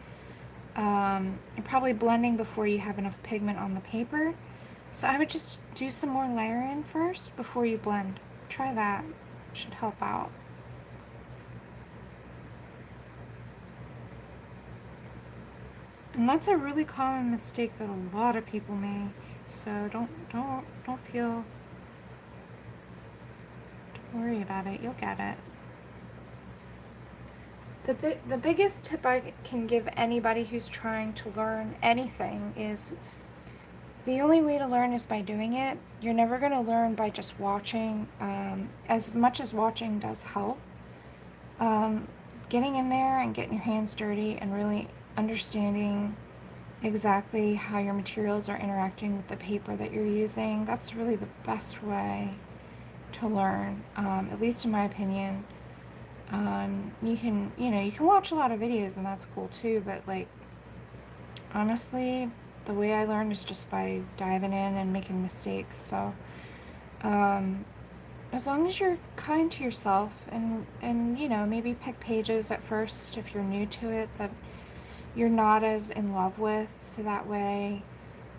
blending before you have enough pigment on the paper. So I would just do some more layering first before you blend. Try that. Should help out. And that's a really common mistake that a lot of people make. So don't feel, don't worry about it. You'll get it. The biggest tip I can give anybody who's trying to learn anything is the only way to learn is by doing it. You're never going to learn by just watching. As much as watching does help, getting in there and getting your hands dirty and really understanding exactly how your materials are interacting with the paper that you're using, that's really the best way to learn, at least in my opinion. You can watch a lot of videos and that's cool too, but like, honestly, the way I learned is just by diving in and making mistakes. So, as long as you're kind to yourself and maybe pick pages at first if you're new to it that you're not as in love with, so that way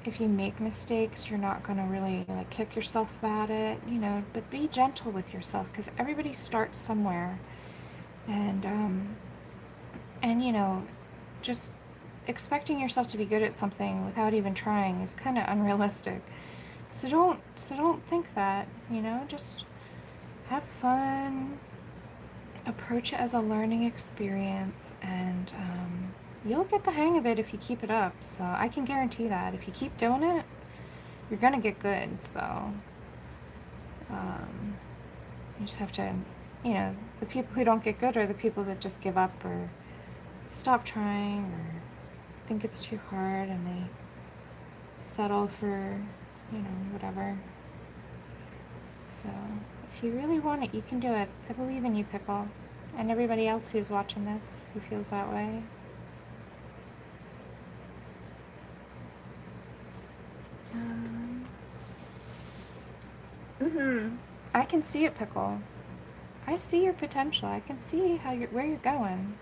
if you make mistakes you're not going to really like kick yourself about it, but be gentle with yourself because everybody starts somewhere. And just expecting yourself to be good at something without even trying is kind of unrealistic. So don't think that, just have fun, approach it as a learning experience, and you'll get the hang of it if you keep it up. So I can guarantee that if you keep doing it, you're gonna get good. So you just have to, the people who don't get good are the people that just give up or stop trying or think it's too hard and they settle for, whatever. So if you really want it, you can do it. I believe in you, Pickle, and everybody else who's watching this who feels that way. I can see it, Pickle. I see your potential. I can see where you're going.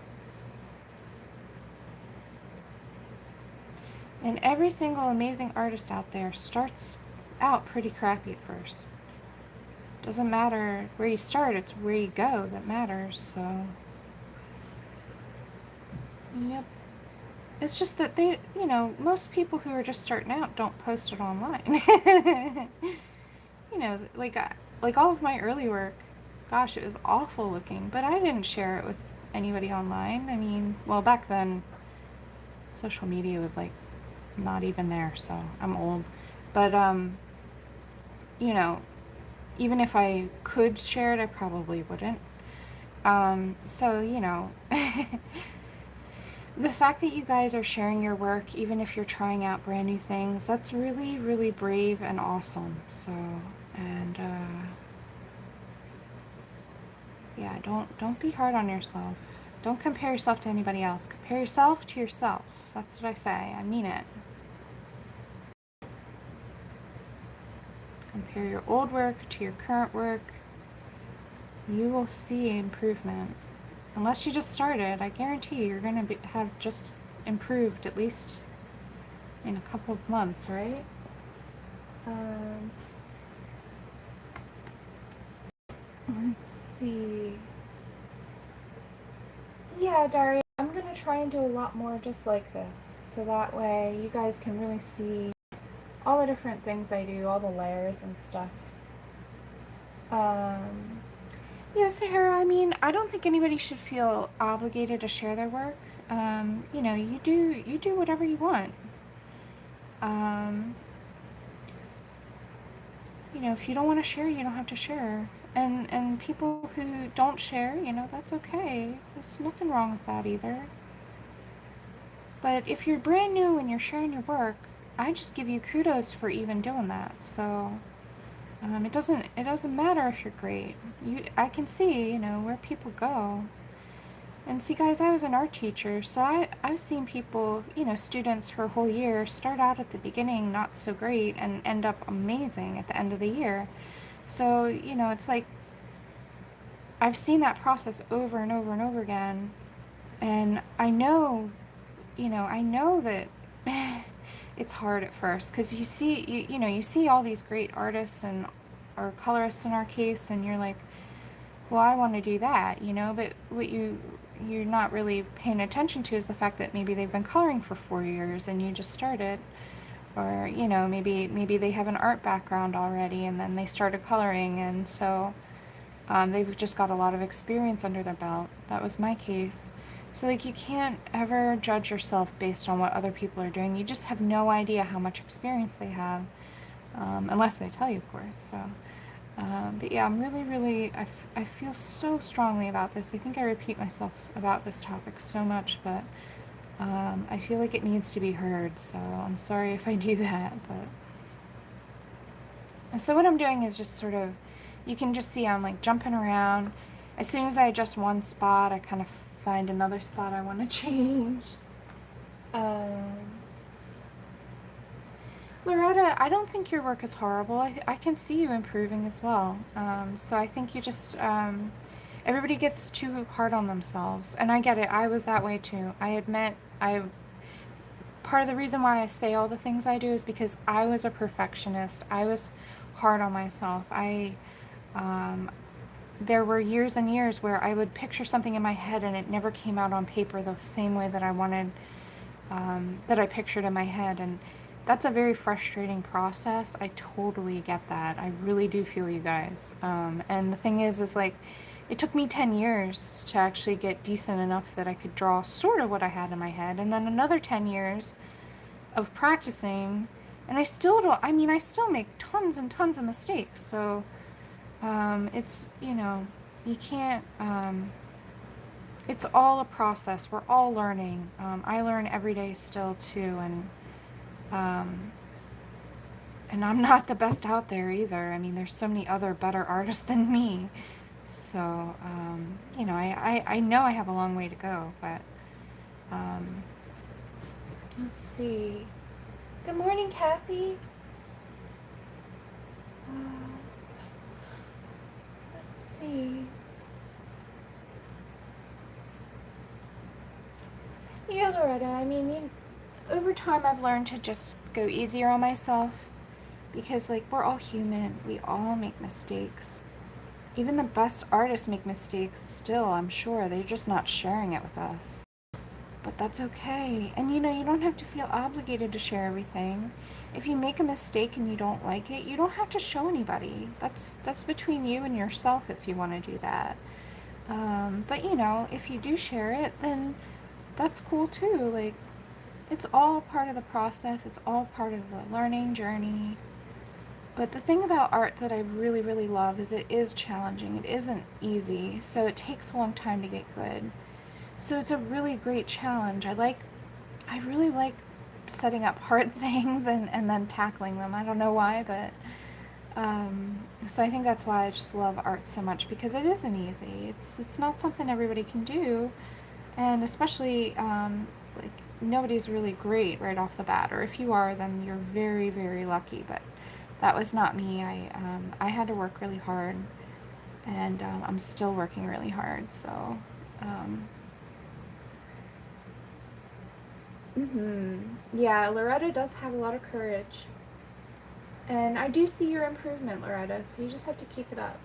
And every single amazing artist out there starts out pretty crappy at first. Doesn't matter where you start, it's where you go that matters. So, yep. It's just that they, most people who are just starting out don't post it online. Like all of my early work, gosh, it was awful looking, but I didn't share it with anybody online. I mean, well, back then, social media was like not even there, so I'm old. But, even if I could share it, I probably wouldn't. So, the fact that you guys are sharing your work, even if you're trying out brand new things, that's really, really brave and awesome. So, and, yeah, don't be hard on yourself. Don't compare yourself to anybody else. Compare yourself to yourself. That's what I say. I mean it. Compare your old work to your current work. You will see improvement. Unless you just started, I guarantee you're going to have just improved at least in a couple of months, right? Let's see. Yeah, Daria, I'm going to try and do a lot more just like this. So that way you guys can really see all the different things I do, all the layers and stuff. Yeah, Sahara, I mean, I don't think anybody should feel obligated to share their work. You do whatever you want. If you don't want to share, you don't have to share. And people who don't share, that's okay. There's nothing wrong with that either. But if you're brand new and you're sharing your work, I just give you kudos for even doing that. So, It doesn't matter if you're great. I can see, where people go. And see, guys, I was an art teacher, so I've seen people, students for a whole year start out at the beginning not so great and end up amazing at the end of the year. So, it's like I've seen that process over and over and over again. And I know that it's hard at first because you see all these great artists and or colorists in our case, and you're like, well, I want to do that, but what you're not really paying attention to is the fact that maybe they've been coloring for 4 years and you just started, or maybe they have an art background already and then they started coloring, and so they've just got a lot of experience under their belt. That was my case. So, like, you can't ever judge yourself based on what other people are doing. You just have no idea how much experience they have, unless they tell you, of course. So, but yeah, I'm really, really, I feel so strongly about this. I think I repeat myself about this topic so much, but I feel like it needs to be heard. So, I'm sorry if I do that, but. And so what I'm doing is just sort of, you can just see I'm like jumping around. As soon as I adjust one spot, I kind of find another spot I want to change. Um, Loretta, I don't think your work is horrible. I can see you improving as well. So I think you just, everybody gets too hard on themselves. And I get it. I was that way too. I admit, part of the reason why I say all the things I do is because I was a perfectionist. I was hard on myself. There were years and years where I would picture something in my head and it never came out on paper the same way that I wanted, that I pictured in my head. And that's a very frustrating process. I totally get that. I really do feel you guys. And the thing is like, it took me 10 years to actually get decent enough that I could draw sort of what I had in my head. And then another 10 years of practicing. And I still don't, I still make tons and tons of mistakes. So, it's, you can't, it's all a process. We're all learning. I learn every day still too. Um, and I'm not the best out there either. I mean, there's so many other better artists than me. So, I know I have a long way to go, but, let's see. Good morning, Kathy. Let's see. Yeah, Loretta, over time I've learned to just go easier on myself because, like, we're all human. We all make mistakes. Even the best artists make mistakes still, I'm sure. They're just not sharing it with us. But that's okay. And you don't have to feel obligated to share everything. If you make a mistake and you don't like it, you don't have to show anybody. That's between you and yourself if you want to do that. But if you do share it, then that's cool too. Like, it's all part of the process. It's all part of the learning journey. But the thing about art that I really, really love is it is challenging. It isn't easy, so it takes a long time to get good. So it's a really great challenge. I really like setting up hard things and then tackling them. I don't know why, but so I think that's why I just love art so much, because it isn't easy. It's not something everybody can do, and especially like, nobody's really great right off the bat, or if you are, then you're very, very lucky. But that was not me. I had to work really hard, and I'm still working really hard. So. Yeah, Loretta does have a lot of courage. And I do see your improvement, Loretta, so you just have to keep it up.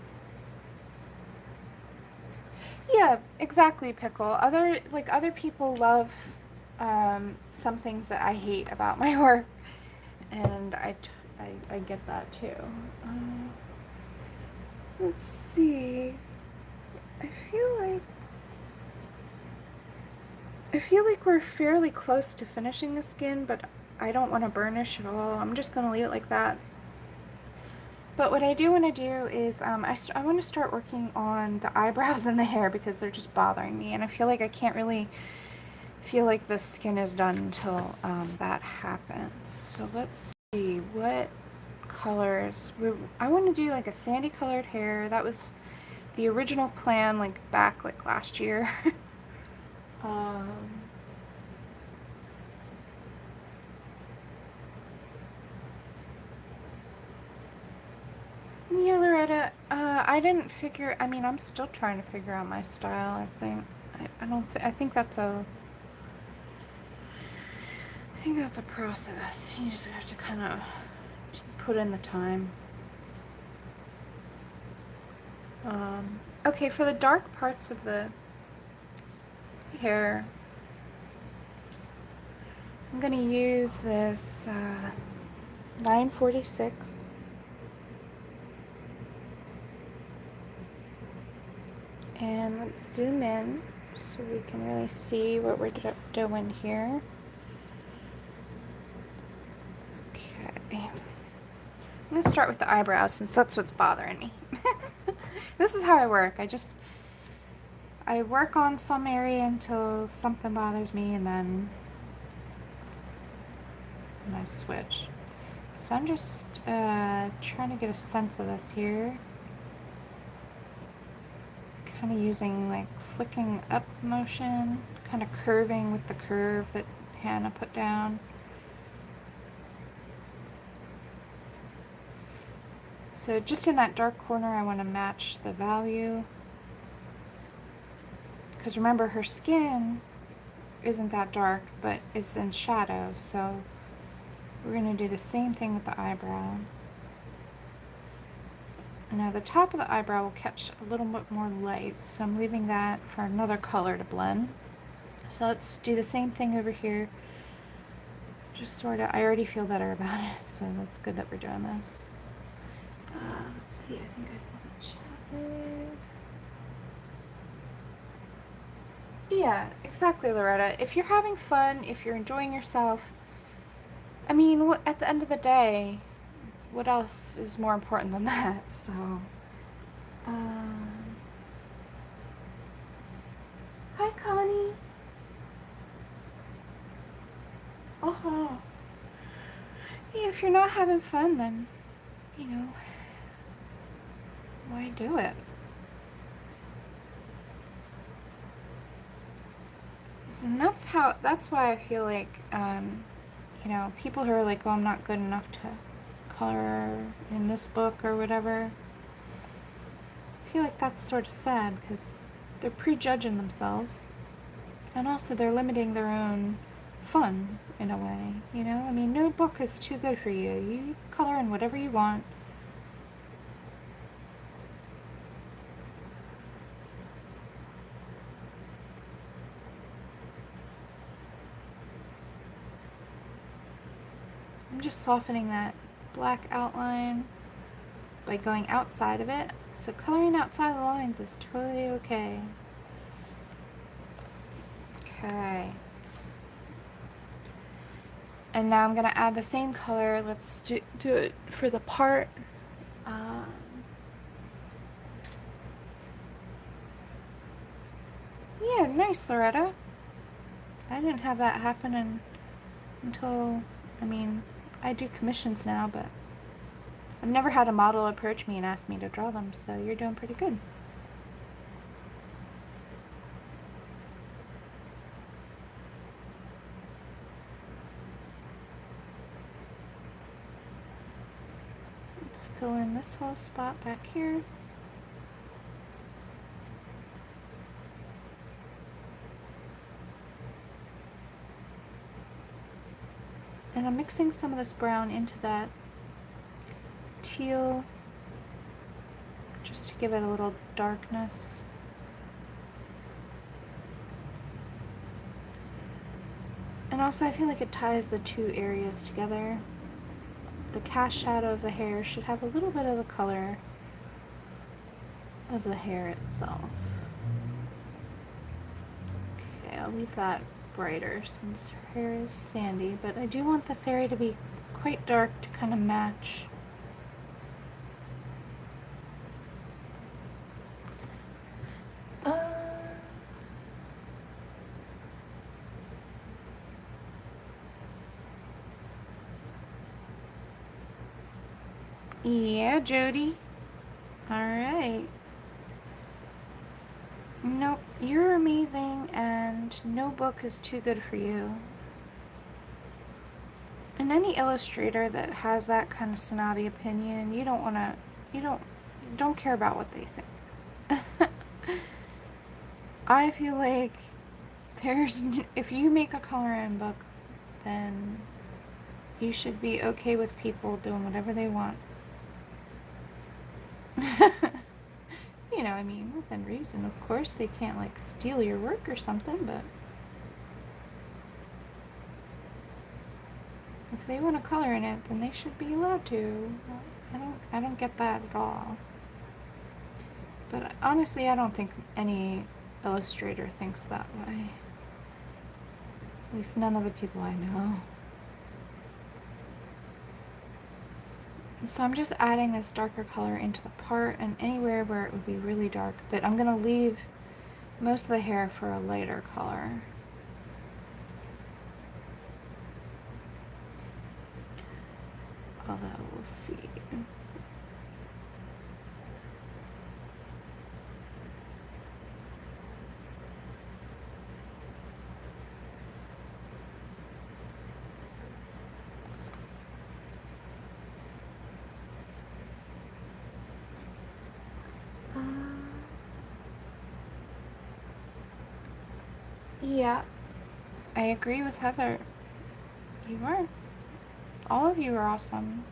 Yeah, exactly, Pickle. Other people love some things that I hate about my work, and I get that too. Let's see. I feel like we're fairly close to finishing the skin, but I don't want to burnish at all. I'm just going to leave it like that. But what I do want to do is I want to start working on the eyebrows and the hair, because they're just bothering me, and I feel like I can't really feel like the skin is done until that happens. So let's see, what colors. I want to do like a sandy colored hair. That was the original plan, like back like last year. um, yeah, Loretta. I didn't figure. I mean, I'm still trying to figure out my style. I think. I don't. I think that's a. I think that's a process. You just have to kind of put in the time. Okay, for the dark parts of the hair, I'm going to use this 946. And let's zoom in so we can really see what we're doing here. Okay. I'm going to start with the eyebrows since that's what's bothering me. This is how I work. I work on some area until something bothers me, and then I switch. So I'm just trying to get a sense of this here. Kind of using like flicking up motion, kind of curving with the curve that Hanna put down. So just in that dark corner, I want to match the value. Because remember, her skin isn't that dark, but it's in shadow. So we're going to do the same thing with the eyebrow. Now the top of the eyebrow will catch a little bit more light, so I'm leaving that for another color to blend. So let's do the same thing over here. Just sort of, I already feel better about it, so that's good that we're doing this. Let's see, I think I saw the chat with. Yeah, exactly, Loretta. If you're having fun, if you're enjoying yourself, I mean, at the end of the day, what else is more important than that? So, hi, Connie. Uh-huh. Yeah, if you're not having fun, then, you know, why do it? And that's why I feel like, you know, people who are like, oh, I'm not good enough to color in this book or whatever, I feel like that's sort of sad because they're prejudging themselves, and also they're limiting their own fun in a way, you know? I mean, no book is too good for you. You color in whatever you want. I'm just softening that black outline by going outside of it. So coloring outside the lines is totally okay. Okay. And now I'm going to add the same color. Let's do it for the part. Yeah, nice, Loretta. I didn't have that happen until, I mean, I do commissions now, but I've never had a model approach me and ask me to draw them, so you're doing pretty good. Let's fill in this whole spot back here. And I'm mixing some of this brown into that teal just to give it a little darkness. And also I feel like it ties the two areas together. The cast shadow of the hair should have a little bit of the color of the hair itself. Okay, I'll leave that brighter since her hair is sandy, but I do want this area to be quite dark to kind of match. Yeah, Jody. Alright. Nope, you're amazing and no book is too good for you. And any illustrator that has that kind of snobby opinion, you don't want to, you don't care about what they think. I feel like if you make a coloring book, then you should be okay with people doing whatever they want. You know, I mean, within reason, of course. They can't, like, steal your work or something, but if they want to color in it, then they should be allowed to. I don't get that at all. But honestly, I don't think any illustrator thinks that way. At least none of the people I know. So I'm just adding this darker color into the part and anywhere where it would be really dark, but I'm gonna leave most of the hair for a lighter color. Although, we'll see. Yeah, I agree with Heather. You are. All of you are awesome.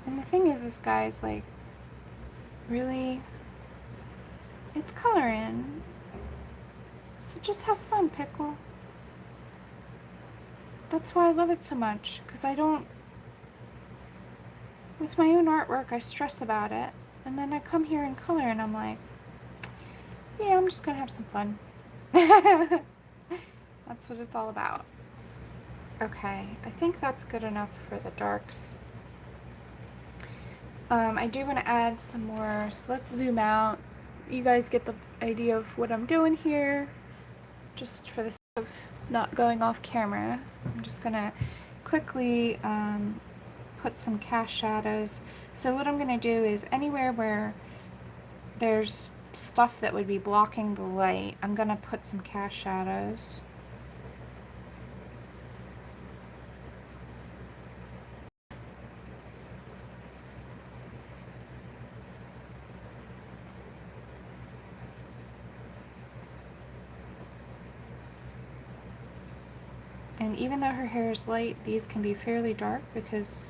And the thing is, guys, like, really, it's coloring. So just have fun, Pickle. That's why I love it so much, because with my own artwork, I stress about it, and then I come here and color, and I'm like, yeah, I'm just gonna have some fun. That's what it's all about. Okay, I think that's good enough for the darks. I do want to add some more, so let's zoom out. You guys get the idea of what I'm doing here, just for the sake of not going off camera. I'm just gonna quickly put some cast shadows. So what I'm gonna do is anywhere where there's stuff that would be blocking the light, I'm gonna put some cast shadows. And even though her hair is light, these can be fairly dark because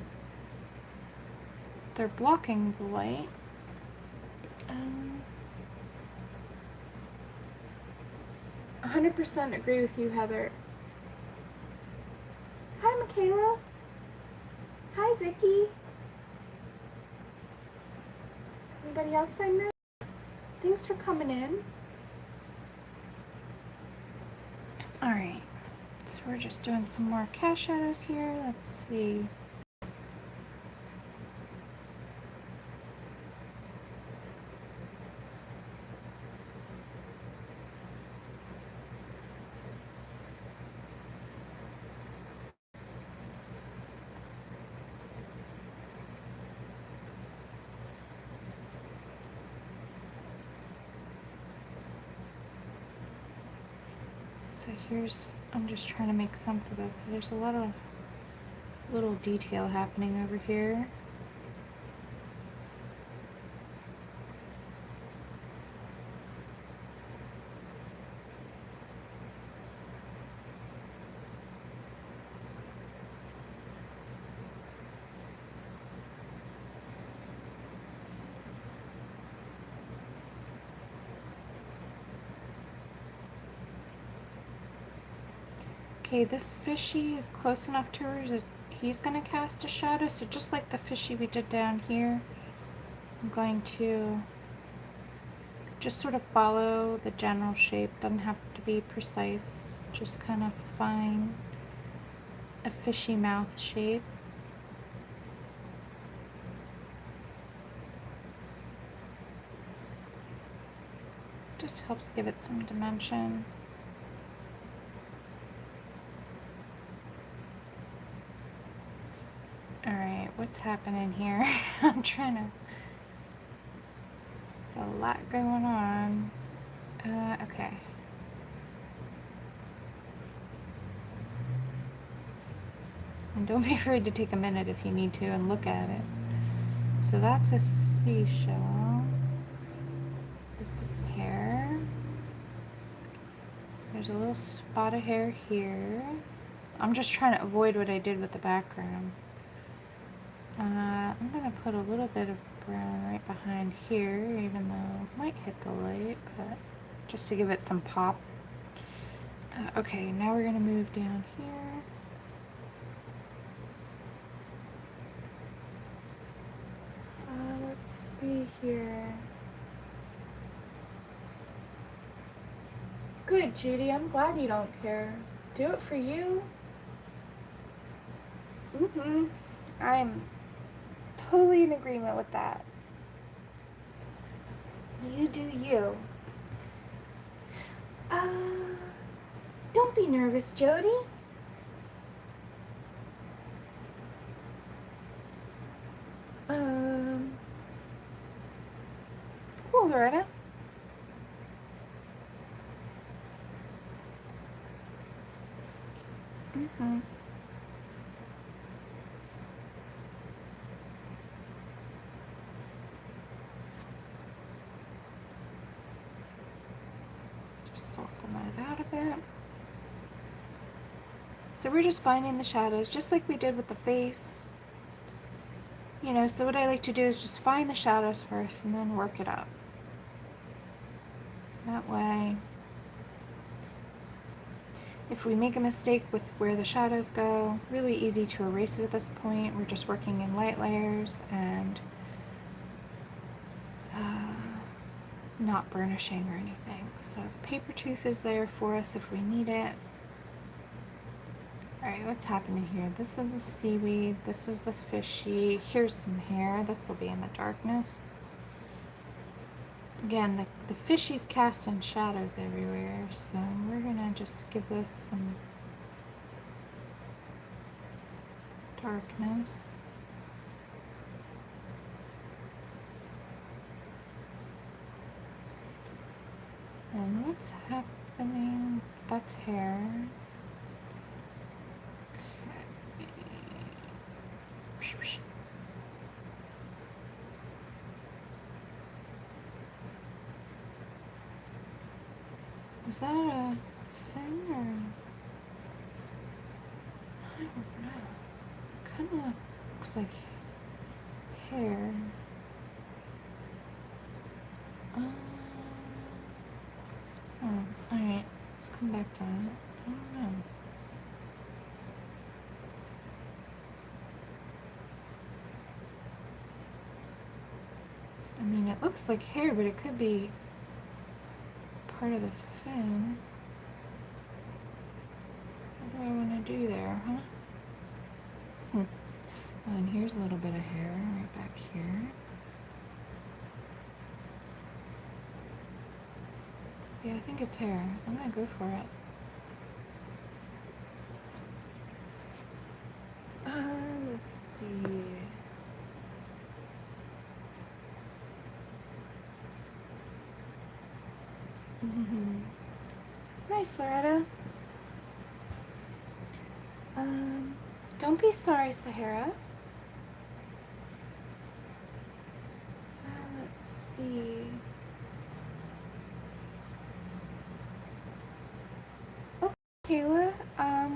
they're blocking the light. 100% agree with you, Heather. Hi, Michaela. Hi, Vicky. Anybody else I missed? Thanks for coming in. Alright, so we're just doing some more cast shadows here. Let's see. So here's, I'm just trying to make sense of this. So there's a lot of little detail happening over here. Okay, this fishy is close enough to her that he's going to cast a shadow. So just like the fishy we did down here, I'm going to just sort of follow the general shape. Doesn't have to be precise. Just kind of find a fishy mouth shape. Just helps give it some dimension. what's happening here? I'm trying to... There's a lot going on. Okay. And don't be afraid to take a minute if you need to and look at it. So that's a seashell. This is hair. There's a little spot of hair here. I'm just trying to avoid what I did with the background. I'm going to put a little bit of brown right behind here, even though it might hit the light, but just to give it some pop. Okay, now we're going to move down here. Let's see here. Good, Judy. I'm glad you don't care. Do it for you. I'm totally in agreement with that. You do you. Don't be nervous, Jody. Cool, Loretta. Just soften that out a bit. So we're just finding the shadows, just like we did with the face. You know, so what I like to do is just find the shadows first and then work it up. That way, if we make a mistake with where the shadows go, really easy to erase it at this point. We're just working in light layers and not burnishing or anything. So paper tooth is there for us if we need it. Alright, what's happening here? This is a seaweed, this is the fishy, here's some hair, this will be in the darkness. Again, the fishy's casting shadows everywhere, so we're gonna just give this some darkness. And what's happening? That's hair. Okay. Is that a thing or? I don't know. It kind of looks like hair. Alright, let's come back to it. I don't know. I mean, it looks like hair, but it could be part of the fin. What do I want to do there, huh? And here's a little bit of hair right back here. Yeah, I think it's hair. I'm gonna go for it. Let's see. Nice, Loretta. Don't be sorry, Sahara. Let's see. Okay, Kayla.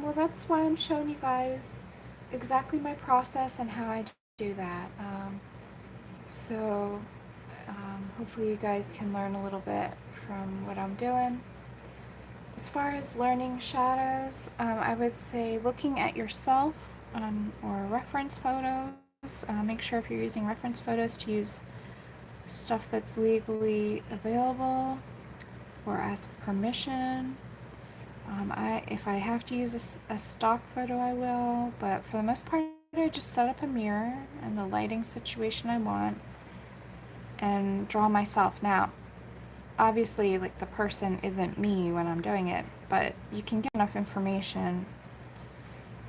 Well, that's why I'm showing you guys exactly my process and how I do that. Hopefully you guys can learn a little bit from what I'm doing. As far as learning shadows, I would say looking at yourself or reference photos. Make sure if you're using reference photos to use stuff that's legally available or ask permission. If I have to use a stock photo, I will, but for the most part, I just set up a mirror and the lighting situation I want and draw myself. Now, obviously, like, the person isn't me when I'm doing it, but you can get enough information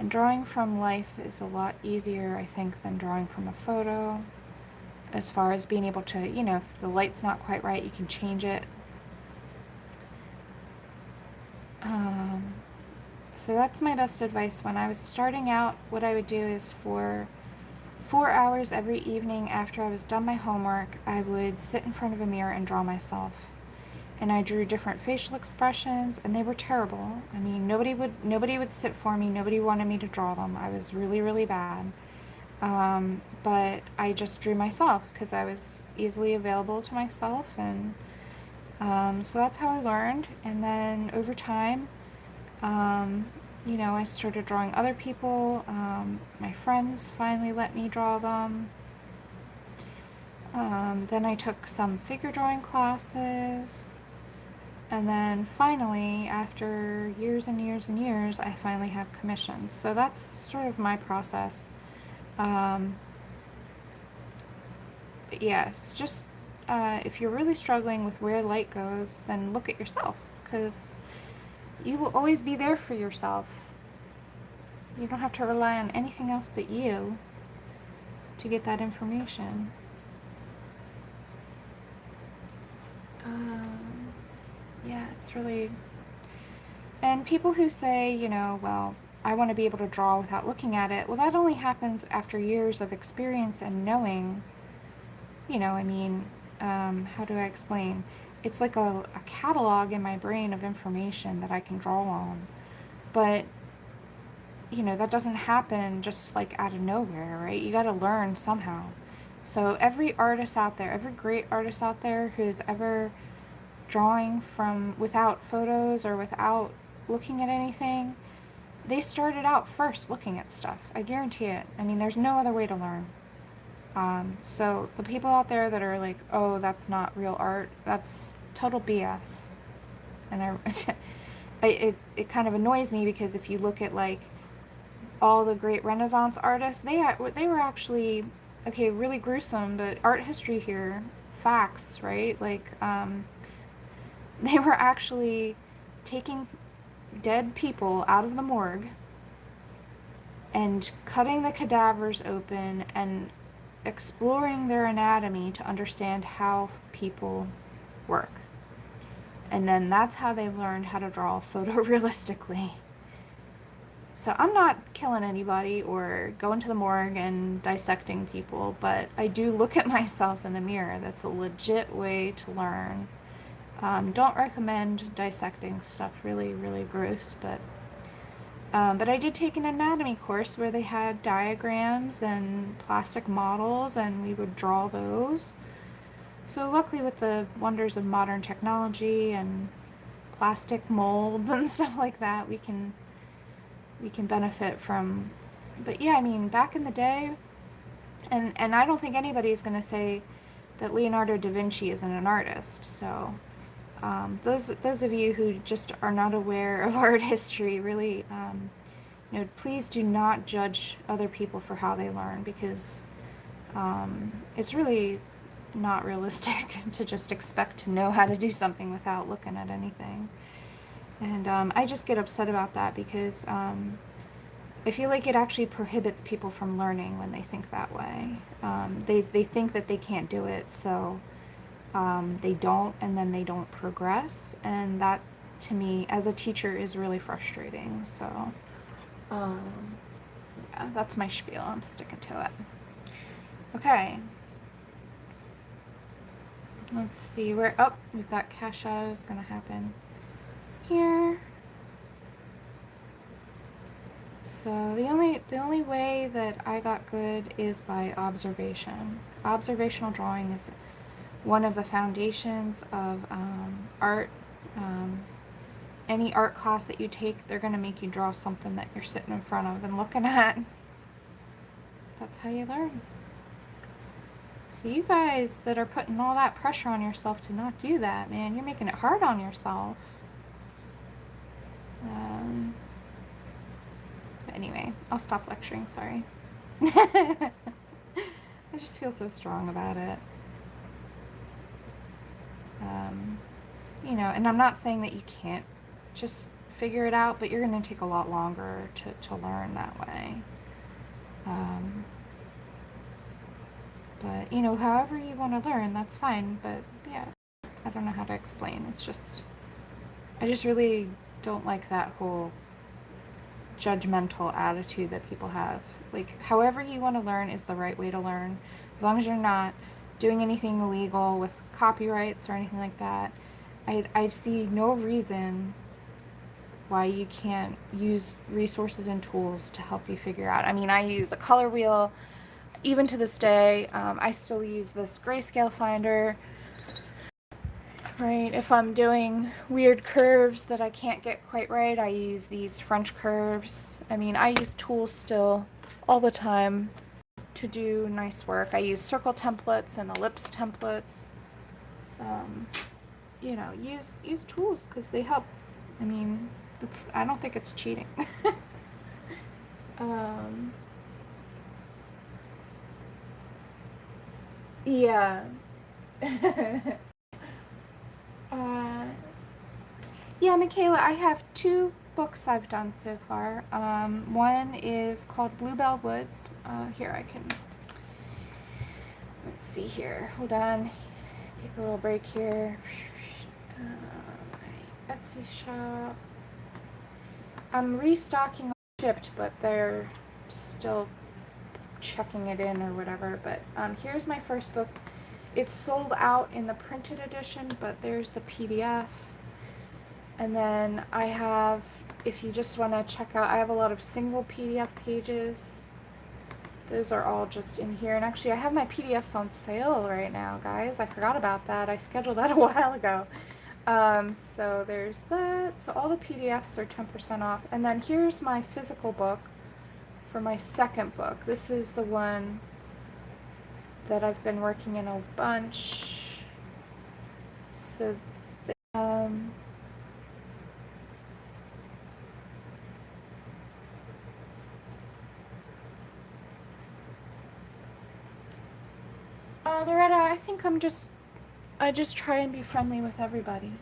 And drawing from life is a lot easier, I think, than drawing from a photo. As far as being able to, you know, if the light's not quite right, you can change it. Um, so that's my best advice. When I was starting out, what I would do is for 4 hours every evening after I was done my homework, I would sit in front of a mirror and draw myself. And I drew different facial expressions, and they were terrible. I mean, nobody would sit for me. Nobody wanted me to draw them. I was really, really bad. But I just drew myself because I was easily available to myself, and so that's how I learned. And then over time, um, you know, I started drawing other people. My friends finally let me draw them. Then I took some figure drawing classes. And then finally, after years and years and years, I finally have commissions. So that's sort of my process. Um, but yes, just if you're really struggling with where light goes, then look at yourself, because you will always be there for yourself. You don't have to rely on anything else but you to get that information. Yeah, it's really... And people who say, you know, well, I want to be able to draw without looking at it, well, that only happens after years of experience and knowing, you know, I mean, how do I explain? It's like a catalog in my brain of information that I can draw on. But, you know, that doesn't happen just like out of nowhere, right? You got to learn somehow. So every artist out there, every great artist out there who's ever drawing from without photos or without looking at anything, they started out first looking at stuff. I guarantee it. I mean, there's no other way to learn. So the people out there that are like, oh, that's not real art, that's total BS. And it kind of annoys me, because if you look at like all the great Renaissance artists, they were actually, okay, really gruesome, but art history here, facts, right? Like, they were actually taking dead people out of the morgue and cutting the cadavers open and exploring their anatomy to understand how people work. And then that's how they learned how to draw photorealistically. So I'm not killing anybody or going to the morgue and dissecting people, but I do look at myself in the mirror. That's a legit way to learn. Don't recommend dissecting stuff, really, really gross, but I did take an anatomy course where they had diagrams and plastic models, and we would draw those. So luckily, with the wonders of modern technology and plastic molds and stuff like that, we can benefit from. But yeah, I mean, back in the day, and I don't think anybody's going to say that Leonardo da Vinci isn't an artist. So those of you who just are not aware of art history, really, you know, please do not judge other people for how they learn, because it's really not realistic to just expect to know how to do something without looking at anything. And I just get upset about that, because I feel like it actually prohibits people from learning when they think that way. They think that they can't do it, so they don't, and then they don't progress, and that, to me, as a teacher, is really frustrating. So, yeah, that's my spiel. I'm sticking to it. Okay. Let's see where. Oh, we've got cast shadows gonna happen here. So the only way that I got good is by observation. Observational drawing is one of the foundations of art. Any art class that you take, they're going to make you draw something that you're sitting in front of and looking at. That's how you learn. So you guys that are putting all that pressure on yourself to not do that, man, you're making it hard on yourself. But anyway, I'll stop lecturing, sorry. I just feel so strong about it. You know, and I'm not saying that you can't just figure it out, but you're going to take a lot longer to learn that way. But, you know, however you want to learn, that's fine. But, yeah, I don't know how to explain. It's just, I just really don't like that whole judgmental attitude that people have. Like, however you want to learn is the right way to learn. As long as you're not doing anything illegal with copyrights or anything like that, I see no reason why you can't use resources and tools to help you figure out. I mean, I use a color wheel. Even to this day, I still use this grayscale finder. Right, if I'm doing weird curves that I can't get quite right, I use these French curves. I mean, I use tools still all the time to do nice work. I use circle templates and ellipse templates. You know, use tools because they help. I mean, I don't think it's cheating. Yeah. Yeah, Michaela, I have 2 books I've done so far. One is called Bluebell Woods. Here, I can, let's see here. Hold on. Take a little break here. My Etsy shop. I'm restocking shipped, but they're still checking it in or whatever. But here's my first book. It's sold out in the printed edition, but there's the PDF. And then I have, if you just want to check out, I have a lot of single PDF pages. Those are all just in here. And actually, I have my PDFs on sale right now, guys. I forgot about that. I scheduled that a while ago. So there's that. So all the PDFs are 10% off. And then here's my physical book for my second book. This is the one that I've been working in a bunch. So, Loretta, I think I just try and be friendly with everybody.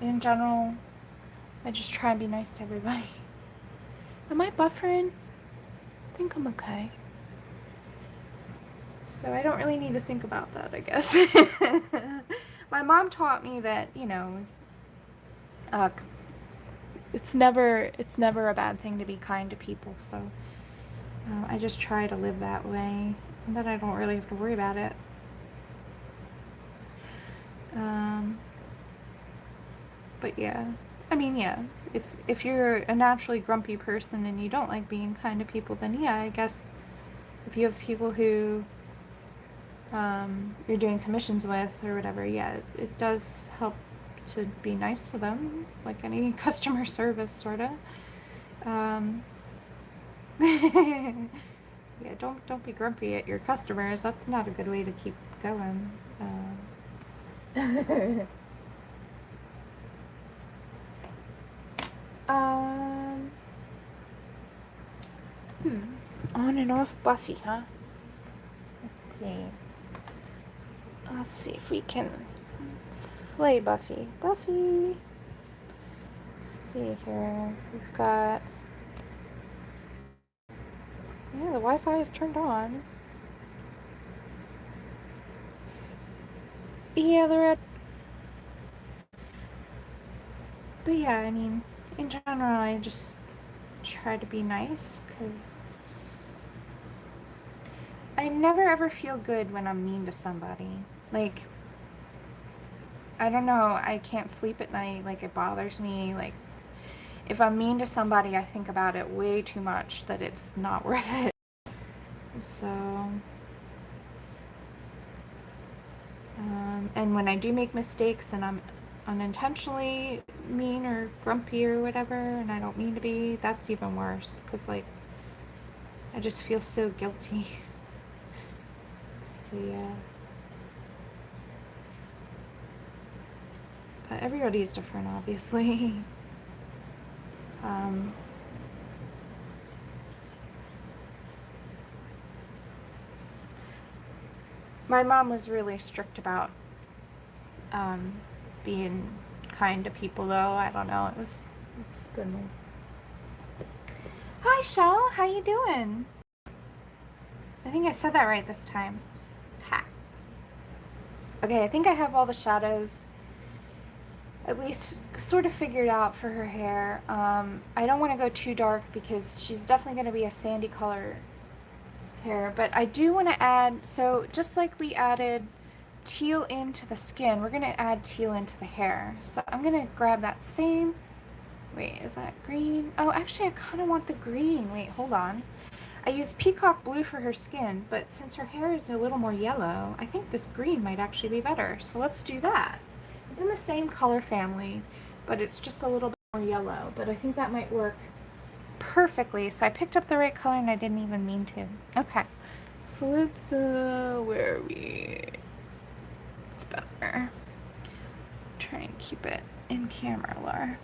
In general, I just try and be nice to everybody. Am I buffering? I think I'm okay. So I don't really need to think about that, I guess. My mom taught me that, you know, it's never a bad thing to be kind to people. So I just try to live that way, and then I don't really have to worry about it. But yeah, I mean, yeah, if you're a naturally grumpy person and you don't like being kind to people, then yeah, I guess if you have people who you're doing commissions with or whatever, yeah, it does help to be nice to them, like any customer service, sort of. Yeah, don't be grumpy at your customers. That's not a good way to keep going. On and off Buffy, huh? Let's see if we can slay Buffy. Buffy. Let's see here. We've got. Yeah, the Wi-Fi is turned on. Yeah, the red. But yeah, I mean, in general, I just try to be nice because I never ever feel good when I'm mean to somebody. Like, I don't know, I can't sleep at night. Like, it bothers me. Like, if I'm mean to somebody, I think about it way too much that it's not worth it. So, and when I do make mistakes and I'm unintentionally mean or grumpy or whatever, and I don't mean to be, that's even worse, because, like, I just feel so guilty. So, yeah. But everybody's different, obviously. My mom was really strict about being kind to people, though. I don't know. It's good. Hi, Shell. How you doing? I think I said that right this time. Ha. Okay, I think I have all the shadows at least sort of figured out for her hair. I don't want to go too dark because she's definitely going to be a sandy color hair, but I do want to add, so just like we added teal into the skin, we're going to add teal into the hair. So I'm going to grab that same, wait, is that green? Oh, actually I kind of want the green. Wait, hold on. I used Peacock Blue for her skin, but since her hair is a little more yellow, I think this green might actually be better. So let's do that. It's in the same color family, but it's just a little bit more yellow, but I think that might work perfectly. So I picked up the right color and I didn't even mean to. Okay. So let's, where are we? It's better. Try and keep it in camera, Laura.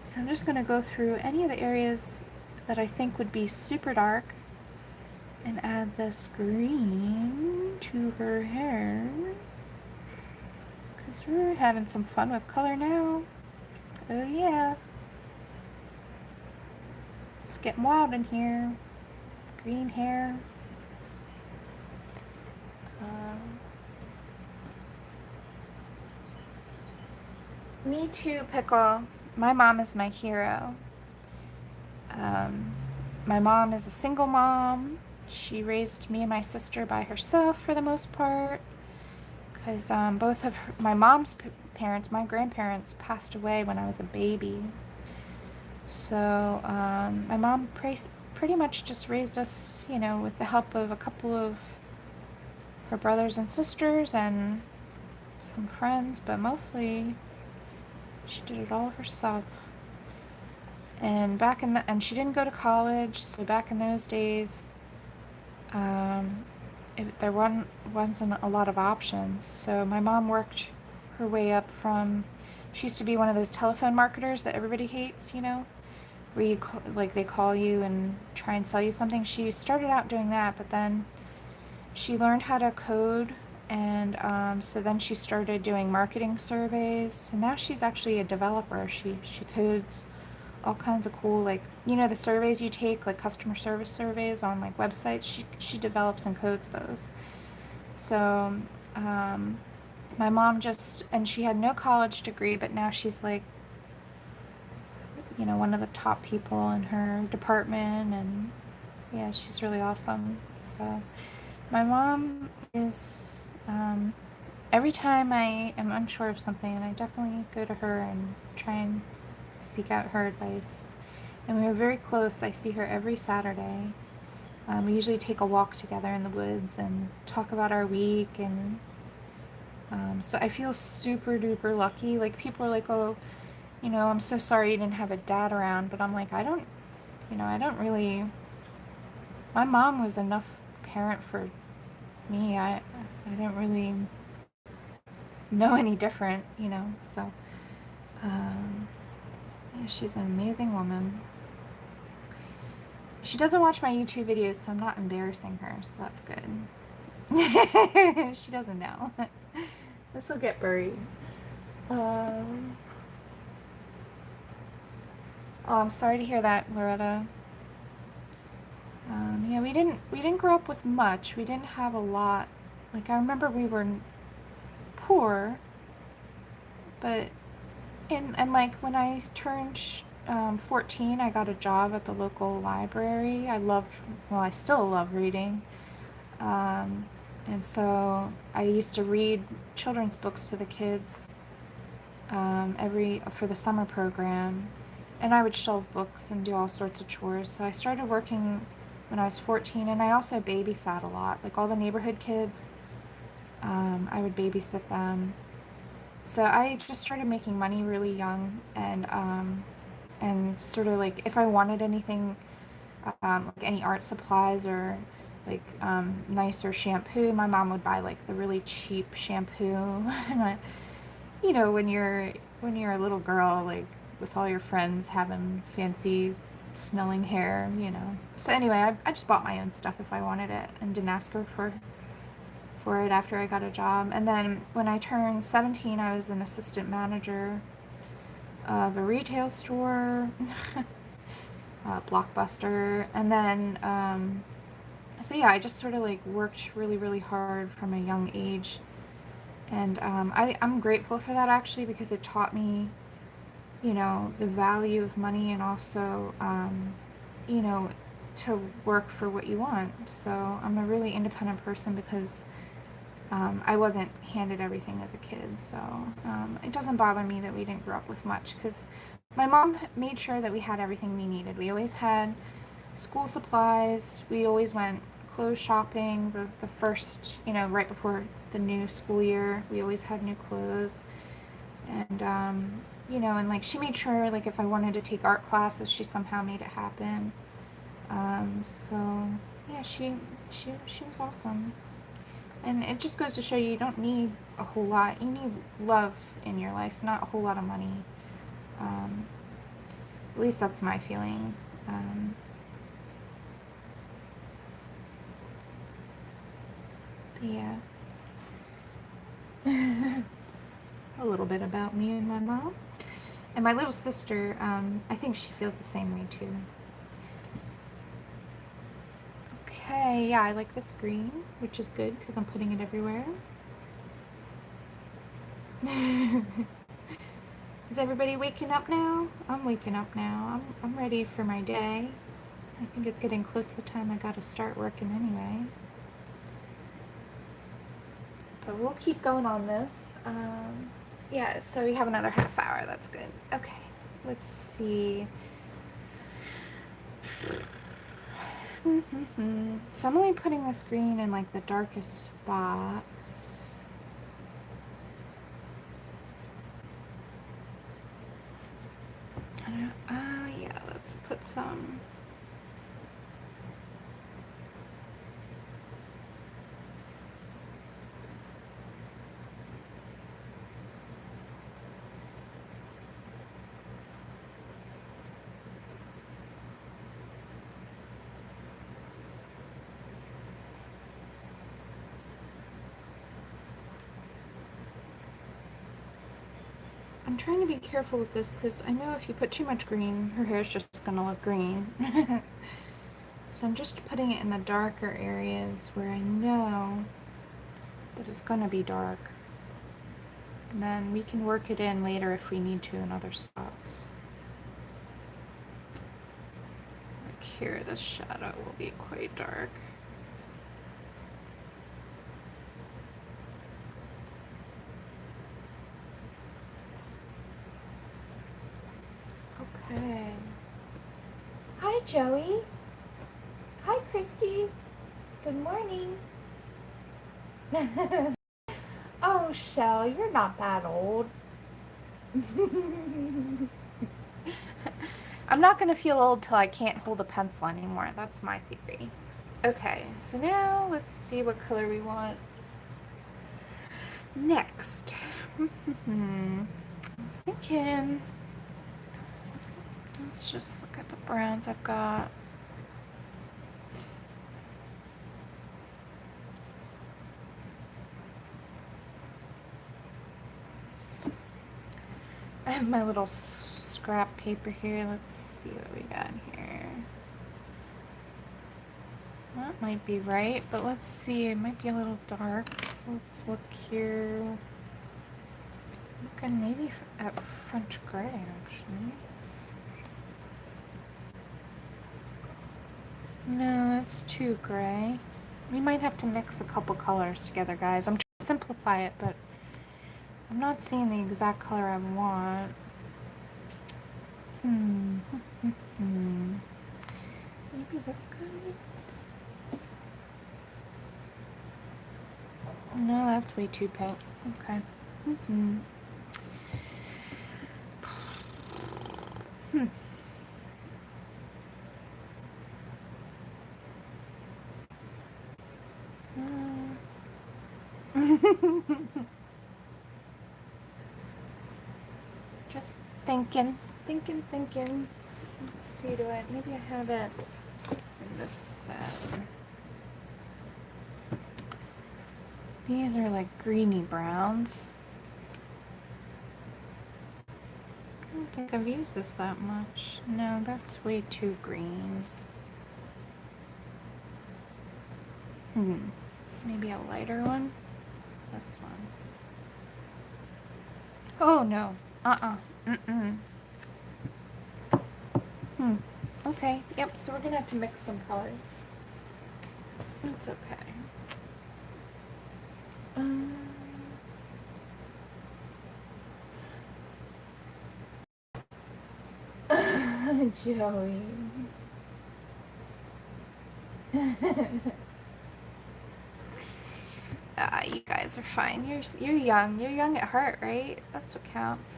So I'm just going to go through any of the areas that I think would be super dark and add this green to her hair. Because we're having some fun with color now. Oh yeah. It's getting wild in here. Green hair. Me too, Pickle. My mom is my hero. My mom is a single mom. She raised me and my sister by herself for the most part, because both of my mom's parents, my grandparents, passed away when I was a baby. So my mom pretty much just raised us, you know, with the help of a couple of her brothers and sisters and some friends, but mostly she did it all herself. And she didn't go to college, so back in those days, there wasn't a lot of options. So my mom worked her way up from, she used to be one of those telephone marketers that everybody hates, you know, where you like they call you and try and sell you something. She started out doing that, but then she learned how to code, and so then she started doing marketing surveys. And now she's actually a developer. She codes all kinds of cool, like, you know, the surveys you take, like customer service surveys on like websites. She develops and codes those. So my mom and she had no college degree, but now she's like, you know, one of the top people in her department, and yeah, she's really awesome. So my mom is, every time I am unsure of something, and I definitely go to her and try and seek out her advice. And we were very close. I see her every Saturday. We usually take a walk together in the woods and talk about our week, and so I feel super duper lucky. Like, people are like, oh, you know, I'm so sorry you didn't have a dad around, but I'm like, I don't really, my mom was enough parent for me. I didn't really know any different, you know, so yeah, she's an amazing woman. She doesn't watch my YouTube videos, so I'm not embarrassing her, so that's good. She doesn't know. This will get buried. Oh, I'm sorry to hear that, Loretta. Yeah, we didn't grow up with much. We didn't have a lot. Like, I remember we were poor, but and like when I turned 14, I got a job at the local library. I still love reading. And so I used to read children's books to the kids for the summer program, and I would shelve books and do all sorts of chores. So I started working when I was 14, and I also babysat a lot. Like, all the neighborhood kids, I would babysit them. So I just started making money really young, and sort of like, if I wanted anything, like any art supplies or like nicer shampoo, my mom would buy like the really cheap shampoo. And you know, when you're a little girl, like with all your friends having fancy smelling hair, you know. So anyway, I just bought my own stuff if I wanted it and didn't ask her for it after I got a job. And then when I turned 17, I was an assistant manager of a retail store, Blockbuster. And then, so yeah, I just sort of like worked really, really hard from a young age. And I'm grateful for that actually, because it taught me, you know, the value of money, and also, you know, to work for what you want. So I'm a really independent person because I wasn't handed everything as a kid. So it doesn't bother me that we didn't grow up with much, because my mom made sure that we had everything we needed. We always had school supplies. We always went clothes shopping the first, you know, right before the new school year. We always had new clothes. And you know, and like she made sure, like if I wanted to take art classes, she somehow made it happen. So yeah, she was awesome. And it just goes to show you don't need a whole lot. You need love in your life, not a whole lot of money. Um, at least that's my feeling. Yeah. A little bit about me and my mom. And my little sister, I think she feels the same way too. Okay, yeah, I like this green, which is good because I'm putting it everywhere. Is everybody waking up now? I'm waking up now. I'm ready for my day. I think it's getting close to the time I gotta start working anyway. But we'll keep going on this. Yeah, so we have another half hour. That's good. Okay, let's see. So I'm only putting this green in like the darkest spots. Yeah, let's put some. I'm trying to be careful with this because I know if you put too much green, her hair's just gonna look green. So I'm just putting it in the darker areas where I know that it's gonna be dark. And then we can work it in later if we need to in other spots. Like here, this shadow will be quite dark. Okay. Hi, Joey. Hi, Christy. Good morning. Oh, Shell, you're not that old. I'm not going to feel old till I can't hold a pencil anymore. That's my theory. Okay, so now let's see what color we want next. I'm thinking, let's just look at the browns I've got. I have my little scrap paper here. Let's see what we got here. That might be right, but let's see. It might be a little dark. So let's look here. Looking maybe at French gray, actually. No, that's too gray. We might have to mix a couple colors together, guys. I'm trying to simplify it, but I'm not seeing the exact color I want. Maybe this guy? No, that's way too pink. Okay. Just thinking. Let's see, maybe I have it in this set. These are like greeny browns. I don't think I've used this that much. No, that's way too green. Maybe a lighter one? What's this one? Oh no. Mm-mm. Okay. Yep, so we're gonna have to mix some colors. That's okay. Joey. You guys are fine. You're young. You're young at heart, right? That's what counts.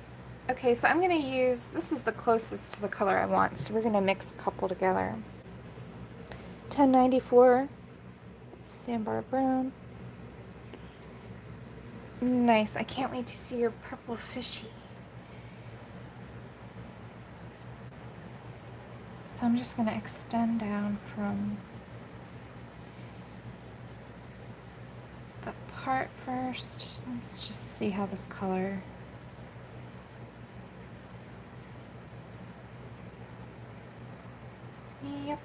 Okay, so I'm gonna use, this is the closest to the color I want, so we're gonna mix a couple together. 1094 Sandbar Brown. Nice. I can't wait to see your purple fishy. So I'm just gonna extend down from the part first. Let's just see how this color. Yep.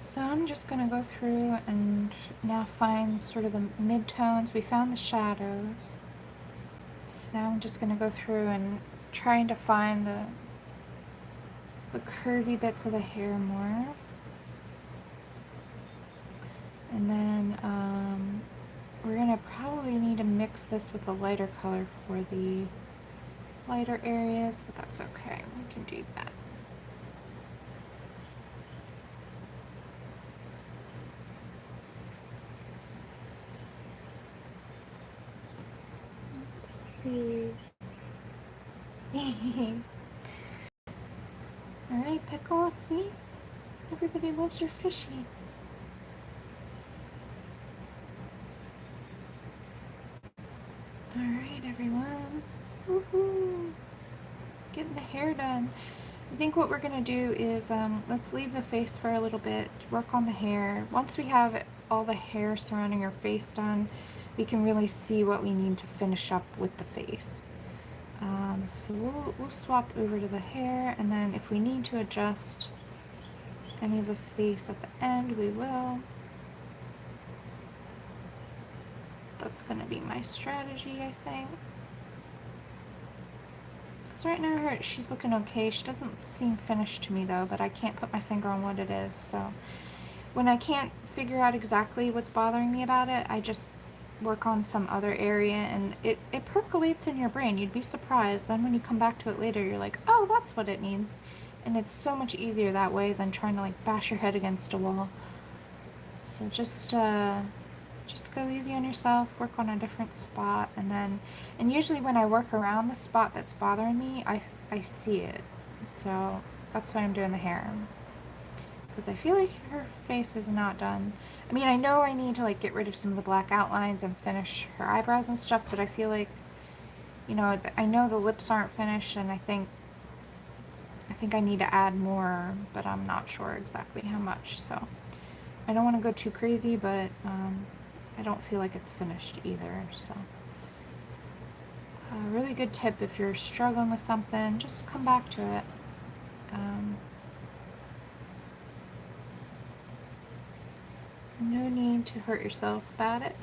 So I'm just going to go through and now find sort of the mid-tones. We found the shadows. So now I'm just going to go through and trying to find the curvy bits of the hair more. And then we're going to probably need to mix this with a lighter color for the lighter areas, but that's okay. We can do that. See. Alright, Pickle, see? Everybody loves your fishy. Alright, everyone. Woohoo! Getting the hair done. I think what we're going to do is let's leave the face for a little bit, work on the hair. Once we have all the hair surrounding our face done, we can really see what we need to finish up with the face. So we'll swap over to the hair, and then if we need to adjust any of the face at the end, we will. That's going to be my strategy, I think. So right now she's looking okay. She doesn't seem finished to me though, but I can't put my finger on what it is. So when I can't figure out exactly what's bothering me about it, I just work on some other area, and it percolates in your brain. You'd be surprised. Then when you come back to it later, you're like, oh, that's what it needs. And it's so much easier that way than trying to like bash your head against a wall. So just go easy on yourself, work on a different spot, and usually when I work around the spot that's bothering me, I see it. So that's why I'm doing the hair. Because I feel like her face is not done. I mean, I know I need to like get rid of some of the black outlines and finish her eyebrows and stuff, but I feel like, you know, I know the lips aren't finished, and I think I need to add more, but I'm not sure exactly how much. So I don't want to go too crazy, but I don't feel like it's finished either. So a really good tip if you're struggling with something, just come back to it. No need to hurt yourself about it.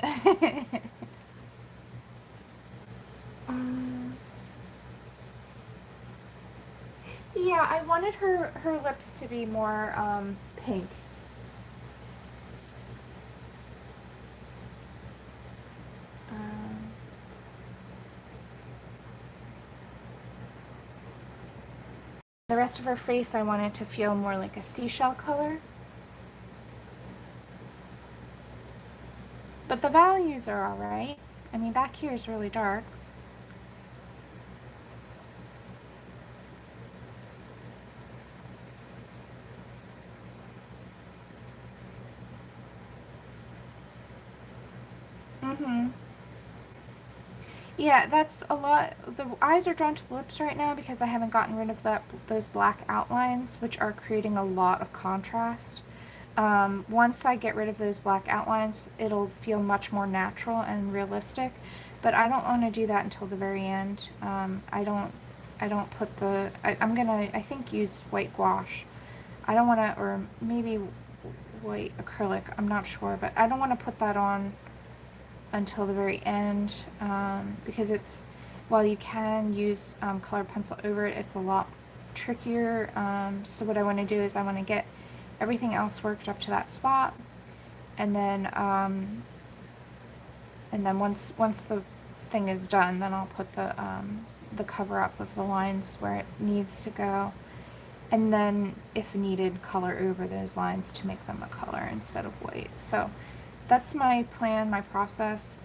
Yeah, I wanted her lips to be more pink. The rest of her face I wanted to feel more like a seashell color. But the values are alright. I mean, back here is really dark. Mm-hmm. Yeah, that's a lot. The eyes are drawn to the lips right now because I haven't gotten rid of those black outlines, which are creating a lot of contrast. Once I get rid of those black outlines, it'll feel much more natural and realistic, but I don't want to do that until the very end. I don't put I'm gonna, I think, use white gouache. I don't want to, or maybe white acrylic, I'm not sure, but I don't want to put that on until the very end, because while you can use colored pencil over it, it's a lot trickier. So what I want to do is I want to get everything else worked up to that spot, and then once the thing is done, then I'll put the cover up of the lines where it needs to go, and then if needed, color over those lines to make them a color instead of white. So that's my plan, my process.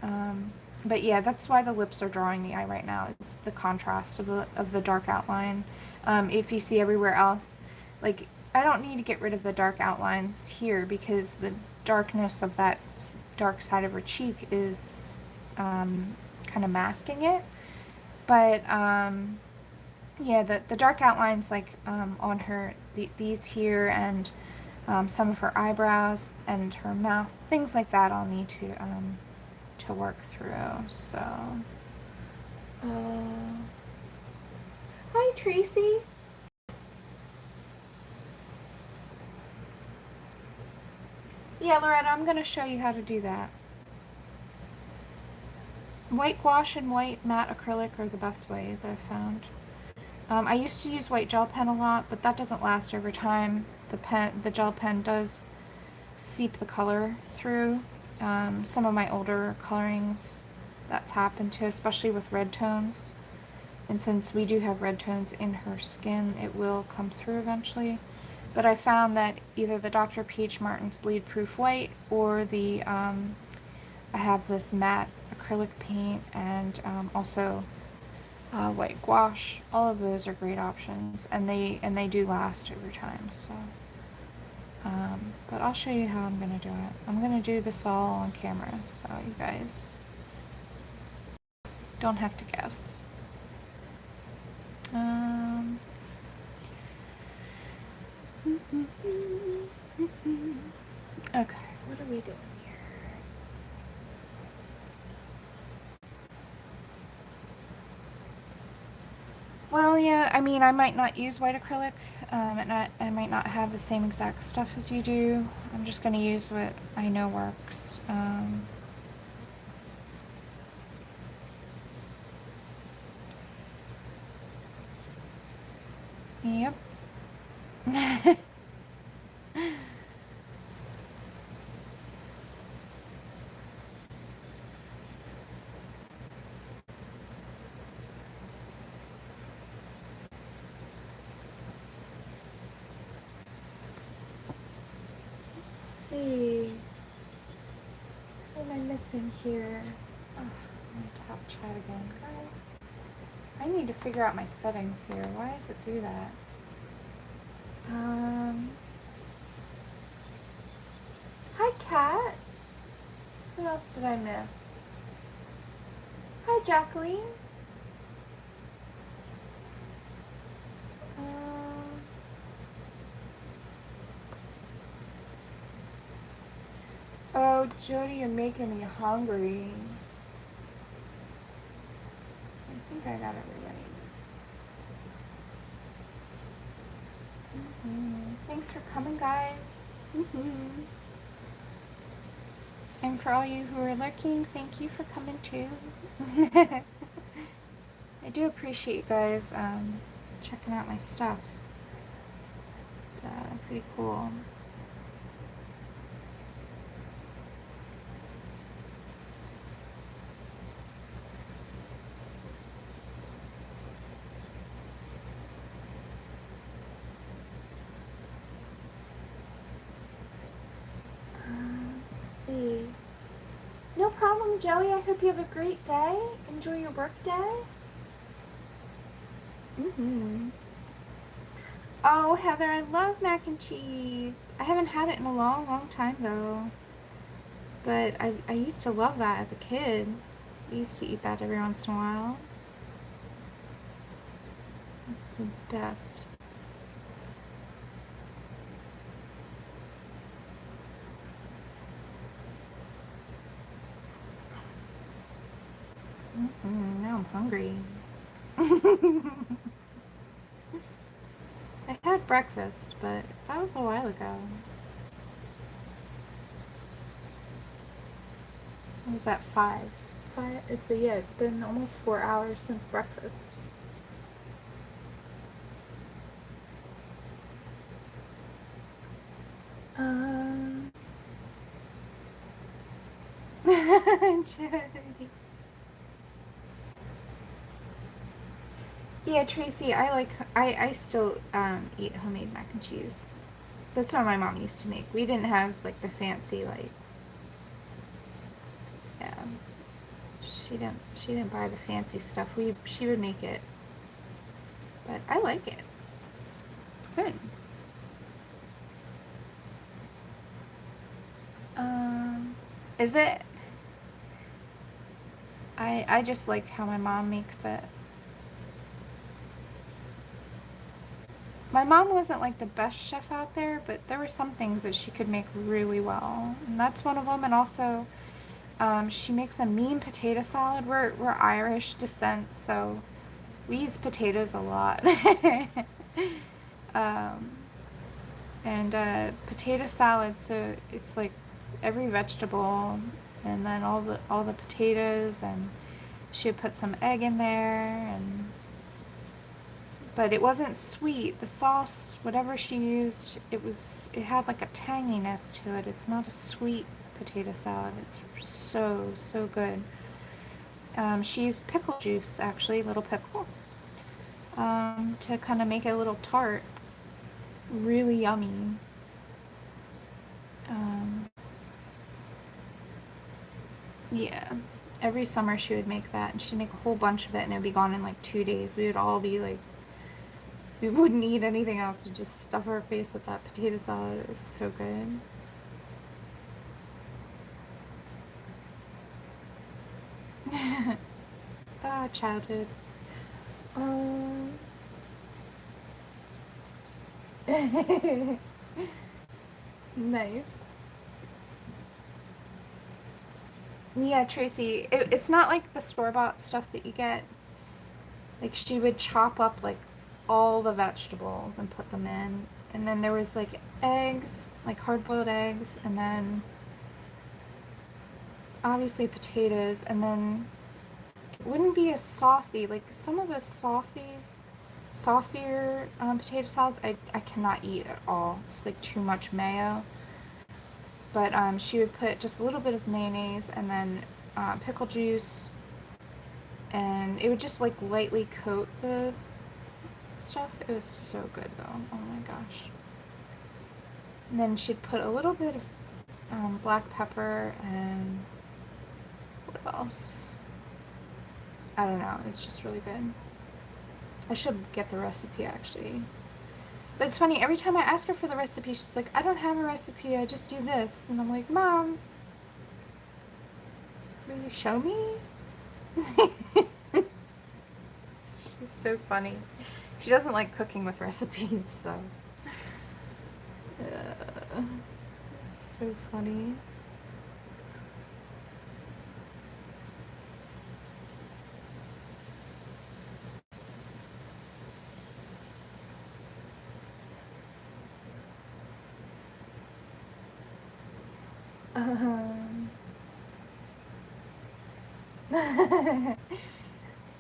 But yeah, that's why the lips are drawing the eye right now. It's the contrast of the dark outline. If you see everywhere else, like, I don't need to get rid of the dark outlines here because the darkness of that dark side of her cheek is kind of masking it. But yeah, the dark outlines, like on her, these here, and some of her eyebrows and her mouth, things like that, I'll need to work through. So, hi Tracy. Yeah, Loretta, I'm gonna show you how to do that. White gouache and white matte acrylic are the best ways I've found. I used to use white gel pen a lot, but that doesn't last over time. The gel pen does seep the color through. Some of my older colorings, that's happened to, especially with red tones. And since we do have red tones in her skin, it will come through eventually. But I found that either the Dr. Peach Martin's Bleed Proof White or I have this matte acrylic paint, and also white gouache. All of those are great options, and they do last over time. So, but I'll show you how I'm gonna do it. I'm gonna do this all on camera, so you guys don't have to guess. Okay, what are we doing here? Well, yeah, I mean, I might not use white acrylic, and I might not have the same exact stuff as you do. I'm just going to use what I know works. Yep. See, what am I missing here? Oh, I'm gonna tap chat again, guys. I need to figure out my settings here. Why does it do that? Hi, Kat. Who else did I miss? Hi, Jacqueline. Oh, Jody, you're making me hungry. I think I got it right. Thanks for coming, guys. And for all you who are lurking, thank you for coming too. I do appreciate you guys checking out my stuff. It's pretty cool. problem, Joey. I hope you have a great day. Enjoy your work day. Oh, Heather, I love mac and cheese. I haven't had it in a long, long time, though. But I used to love that as a kid. I used to eat that every once in a while. It's the best. Now I'm hungry. I had breakfast, but that was a while ago. What was that, 5? So yeah, it's been almost 4 hours since breakfast. Jody. Yeah, Tracy, I still eat homemade mac and cheese. That's what my mom used to make. We didn't have like the fancy yeah. She didn't buy the fancy stuff. She would make it. But I like it. It's good. Is it? I just like how my mom makes it. My mom wasn't like the best chef out there, but there were some things that she could make really well, and that's one of them. And also, she makes a mean potato salad. We're Irish descent, so we use potatoes a lot. And potato salad, so it's like every vegetable, and then all the potatoes, and she would put some egg in there, but it wasn't sweet. The sauce, whatever she used, it had like a tanginess to it. It's not a sweet potato salad. It's so good. She used pickle juice, actually, little pickle, to kind of make it a little tart. Really yummy. Yeah. Every summer she would make that, and she'd make a whole bunch of it, and it would be gone in like 2 days. We would all be like, we wouldn't eat anything else. We'd just stuff our face with that potato salad. It was so good. Childhood. Nice. Yeah, Tracy, it's not like the store-bought stuff that you get. Like, she would chop up like all the vegetables and put them in, and then there was like eggs, like hard-boiled eggs, and then obviously potatoes, and then it wouldn't be as saucy. Like some of the saucier potato salads, I cannot eat at all. It's like too much mayo. But she would put just a little bit of mayonnaise, and then pickle juice, and it would just like lightly coat the stuff. It was so good though. Oh my gosh. And then she'd put a little bit of black pepper, and what else? I don't know. It's just really good. I should get the recipe actually. But it's funny, every time I ask her for the recipe, she's like, I don't have a recipe, I just do this. And I'm like, Mom, will you show me? She's so funny. She doesn't like cooking with recipes, so. So funny.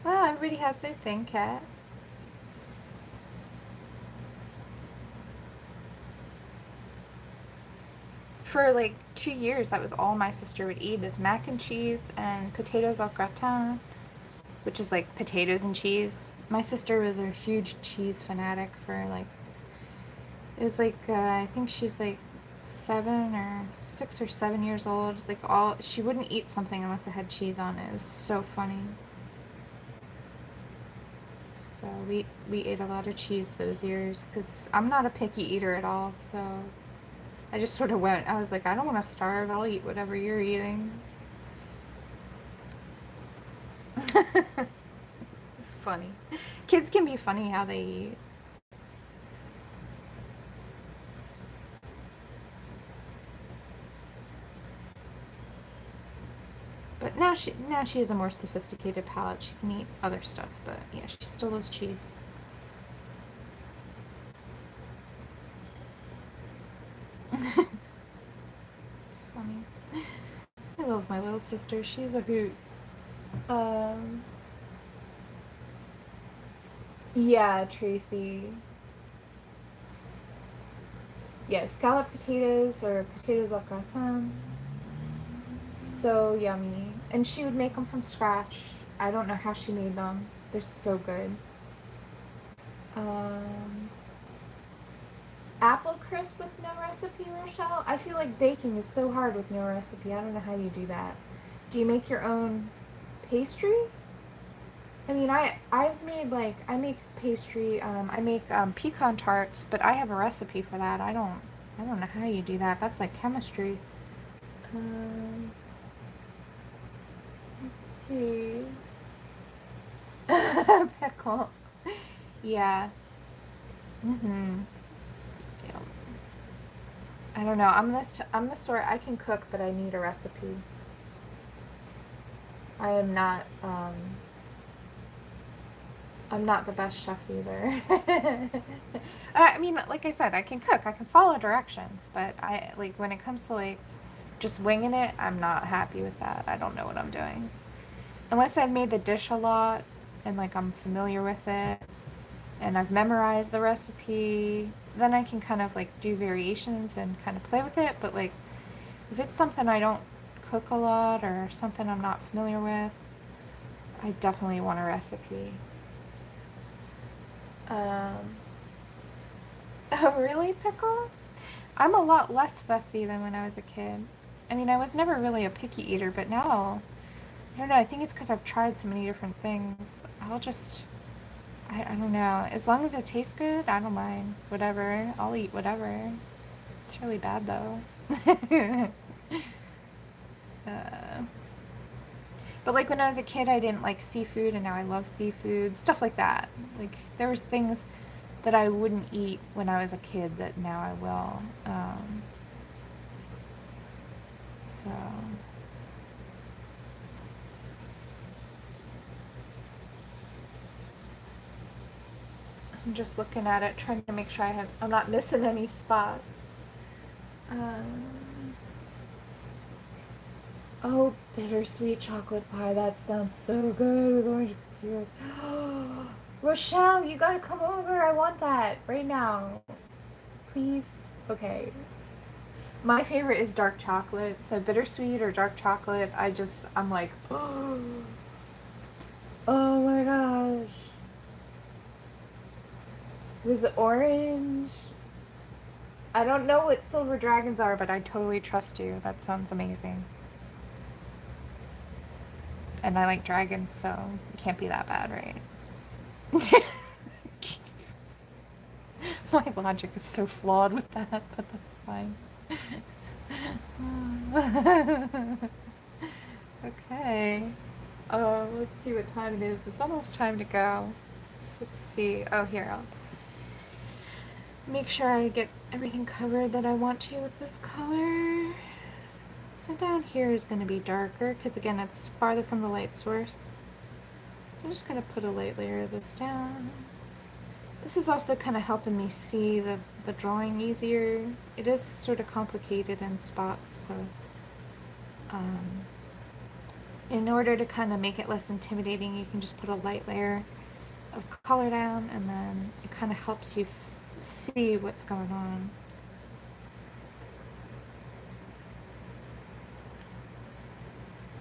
Well, everybody has their thing, Kat. For like 2 years, that was all my sister would eat, is mac and cheese and potatoes au gratin, which is like potatoes and cheese. My sister was a huge cheese fanatic for like, it was like, I think she's like 6 or 7 years old. Like she wouldn't eat something unless it had cheese on it. It was so funny. So we ate a lot of cheese those years because I'm not a picky eater at all. So I just sort of went. I was like, I don't want to starve. I'll eat whatever you're eating. It's funny. Kids can be funny how they eat. But now she has a more sophisticated palate. She can eat other stuff, but yeah, she still loves cheese. It's funny. I love my little sister. She's a hoot. Um, yeah, Tracy. Yeah, scalloped potatoes or potatoes au gratin. So yummy. And she would make them from scratch. I don't know how she made them. They're so good. Um, Apple crisp with no recipe, Rochelle? I feel like baking is so hard with no recipe. I don't know how you do that. Do you make your own pastry? I mean, I've made like I make pastry. I make pecan tarts, but I have a recipe for that. I don't know how you do that. That's like chemistry. Um, let's see. Pickle. Yeah. Mhm. Yeah. I don't know. I'm the sort I can cook, but I need a recipe. I am not I'm not the best chef either. I mean, like I said, I can cook. I can follow directions, but I like when it comes to like just winging it, I'm not happy with that. I don't know what I'm doing. Unless I've made the dish a lot and like I'm familiar with it and I've memorized the recipe, then I can kind of like do variations and kind of play with it, but like if it's something I don't cook a lot or something I'm not familiar with, I definitely want a recipe. Um, oh, really, pickle? I'm a lot less fussy than when I was a kid. I mean, I was never really a picky eater, but now, I don't know, I think it's because I've tried so many different things. I don't know. As long as it tastes good, I don't mind. Whatever. I'll eat whatever. It's really bad, though. uh, but, like, when I was a kid, I didn't like seafood, and now I love seafood. Stuff like that. Like, there was things that I wouldn't eat when I was a kid that now I will. So I'm just looking at it, trying to make sure I'm not missing any spots. Um, oh, bittersweet chocolate pie. That sounds so good. We're going to hear it. Rochelle, you gotta come over. I want that right now. Please. Okay. My favorite is dark chocolate. So bittersweet or dark chocolate, I'm like, oh my gosh. With the orange. I don't know what silver dragons are, but I totally trust you. That sounds amazing. And I like dragons, so it can't be that bad, right? My logic is so flawed with that, but that's fine. Okay. Let's see what time it is. It's almost time to go. So let's see. Oh, here, I'll make sure I get everything covered that I want to with this color. So down here is going to be darker because again it's farther from the light source. So I'm just going to put a light layer of this down. This is also kind of helping me see the drawing easier. It is sort of complicated in spots, so in order to kind of make it less intimidating, you can just put a light layer of color down and then it kind of helps you see what's going on.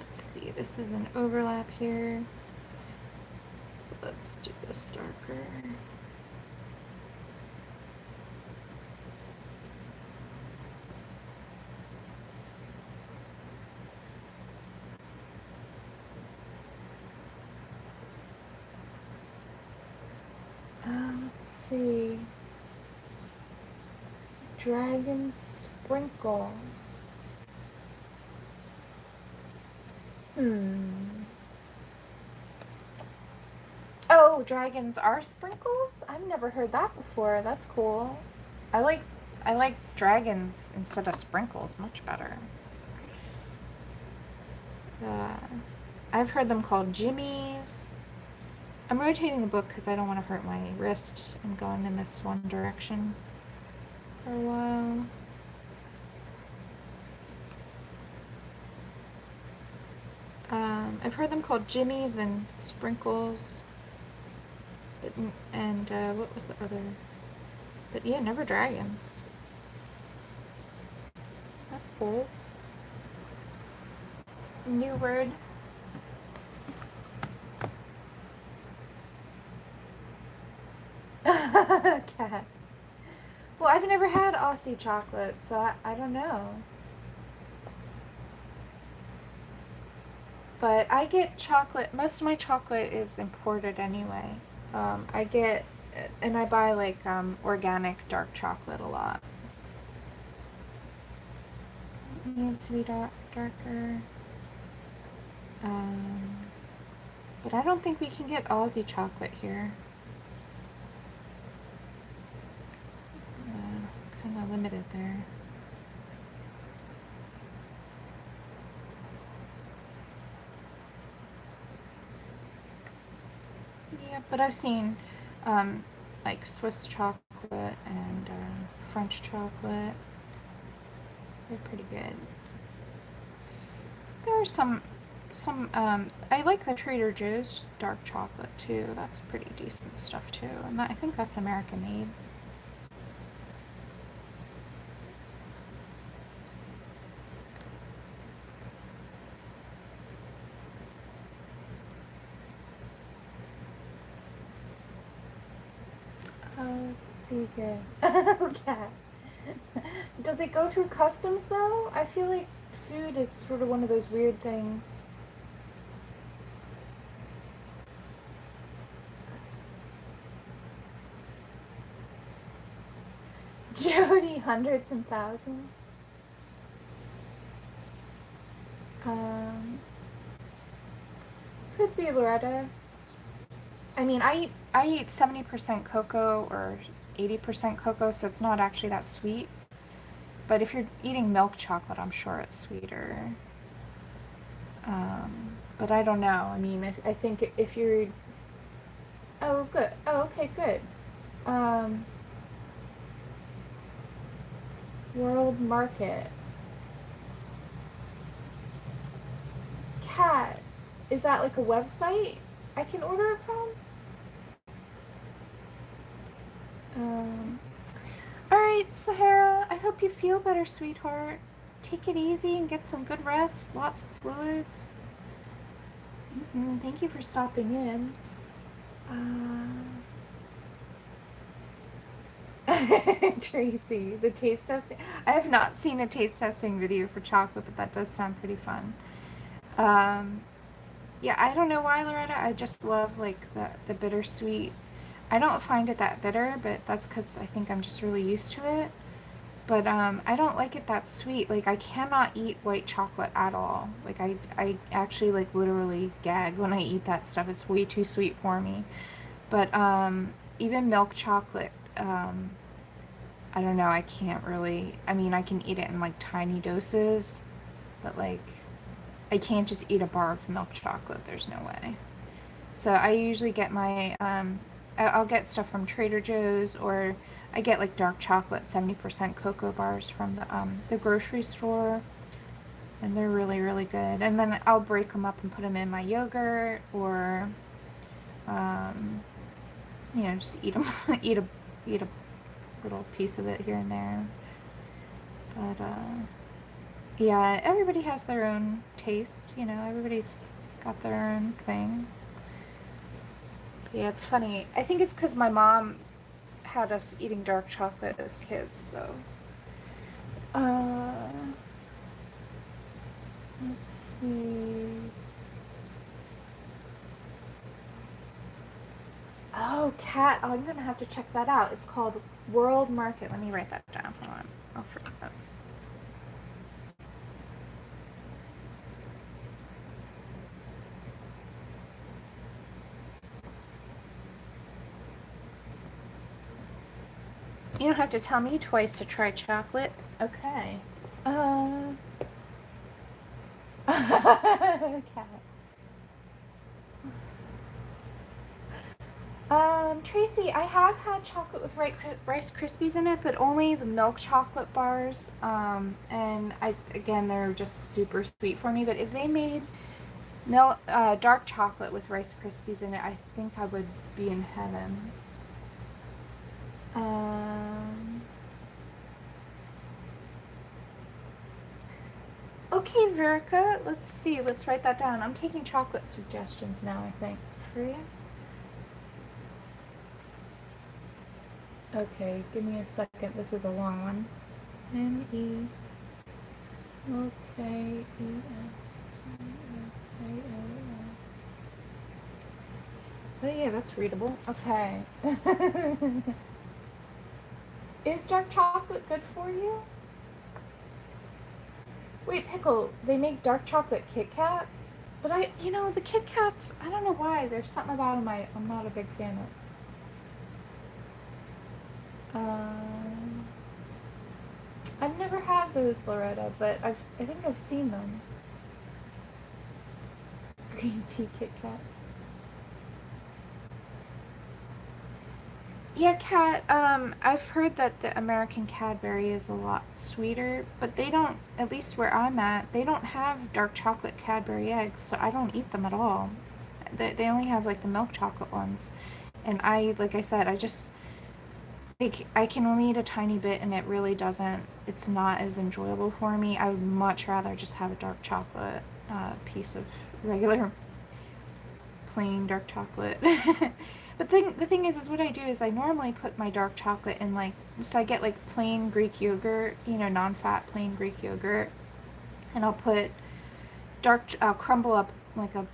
Let's see, this is an overlap here. So let's do this darker. see. Dragon sprinkles. Oh, dragons are sprinkles? I've never heard that before. That's cool. I like I like dragons instead of sprinkles much better. Uh, I've heard them called jimmies. I'm rotating the book because I don't want to hurt my wrist and going in this one direction for a while. I've heard them called jimmies and sprinkles. And what was the other? But yeah, never dragons. That's cool. New word. Cat. Well, I've never had Aussie chocolate, so I don't know. But I get chocolate. Most of my chocolate is imported anyway. I get, and I buy like organic dark chocolate a lot. It needs to be darker. But I don't think we can get Aussie chocolate here. Kind of limited there. Yeah, but I've seen like Swiss chocolate and French chocolate. They're pretty good. There are some I like the Trader Joe's dark chocolate too. That's pretty decent stuff too. And I think that's American made. Let's see here. Okay. Does it go through customs though? I feel like food is sort of one of those weird things. Jody, hundreds and thousands. Could be Loretta. I mean, I eat 70% cocoa or 80% cocoa, so it's not actually that sweet. But if you're eating milk chocolate, I'm sure it's sweeter. But I don't know. I mean, I think if you're... Oh, good. Oh, okay, good. World Market. Cat. Is that like a website I can order it from? Alright, Sahara. I hope you feel better, sweetheart. Take it easy and get some good rest. Lots of fluids. Thank you for stopping in. Tracy, the taste testing. I have not seen a taste testing video for chocolate, but that does sound pretty fun. Yeah, I don't know why, Loretta. I just love like the bittersweet. I don't find it that bitter, but that's because I think I'm just really used to it. But I don't like it that sweet. Like, I cannot eat white chocolate at all. Like, I actually like literally gag when I eat that stuff. It's way too sweet for me. But even milk chocolate, I don't know, I can't really, I mean, I can eat it in like tiny doses, but like, I can't just eat a bar of milk chocolate. There's no way. So I usually get my, I'll get stuff from Trader Joe's, or I get like dark chocolate 70% cocoa bars from the grocery store, and they're really, really good. And then I'll break them up and put them in my yogurt, or, you know, just eat them, eat a little piece of it here and there. But, yeah, everybody has their own taste, you know, everybody's got their own thing. Yeah, it's funny. I think it's because my mom had us eating dark chocolate as kids, so. Let's see. Oh, cat. Oh, I'm gonna have to check that out. It's called World Market. Let me write that down. Hold on. I'll forget that. You don't have to tell me twice to try chocolate. Okay. Cat. Tracy, I have had chocolate with Rice Krispies in it, but only the milk chocolate bars. And again, they're just super sweet for me. But if they made dark chocolate with Rice Krispies in it, I think I would be in heaven. Okay, Verica, let's see. Let's write that down. I'm taking chocolate suggestions now, I think. For you? Okay, give me a second. This is a long one. M-E. Okay. Oh yeah, that's readable. Okay. Is dark chocolate good for you? Wait, Pickle, they make dark chocolate Kit Kats? But the Kit Kats, I don't know why. There's something about them I'm not a big fan of. I've never had those, Loretta, but I think I've seen them. Green tea Kit Kats. Yeah, Cat, I've heard that the American Cadbury is a lot sweeter, but they don't, at least where I'm at, they don't have dark chocolate Cadbury eggs, so I don't eat them at all. They only have like the milk chocolate ones. And like I said, I can only eat a tiny bit and it really it's not as enjoyable for me. I would much rather just have a dark chocolate piece of regular plain dark chocolate. But the thing is what I do is I normally put my dark chocolate in so I get like plain Greek yogurt, non-fat plain Greek yogurt, and I'll put I'll crumble up like a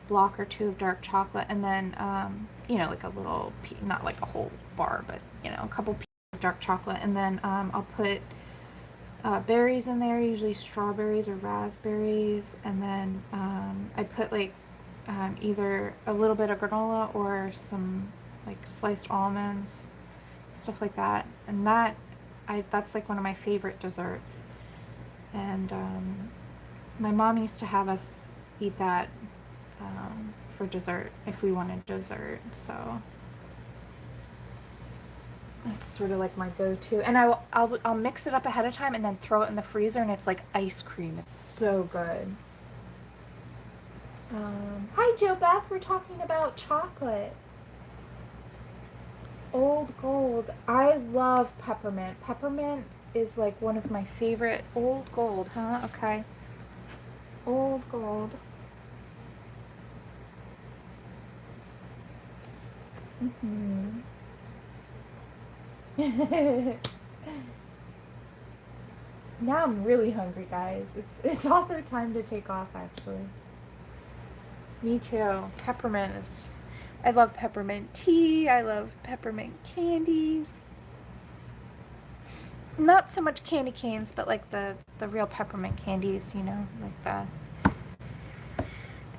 block or two of dark chocolate, and then like a little not like a whole bar, but a couple pieces of dark chocolate, and then I'll put berries in there, usually strawberries or raspberries, and then I put like either a little bit of granola or some like sliced almonds, stuff like that, and that's like one of my favorite desserts. And my mom used to have us eat that for dessert if we wanted dessert, so that's sort of like my go-to. And I'll mix it up ahead of time and then throw it in the freezer, and it's like ice cream. It's so good. Hi, Joe Beth. We're talking about chocolate. Old Gold. I love peppermint. Peppermint is like one of my favorite. Old Gold, huh? Okay. Old Gold. Now I'm really hungry, guys. It's also time to take off, actually. Me too. Peppermint is... I love peppermint tea. I love peppermint candies. Not so much candy canes, but like the real peppermint candies, like the...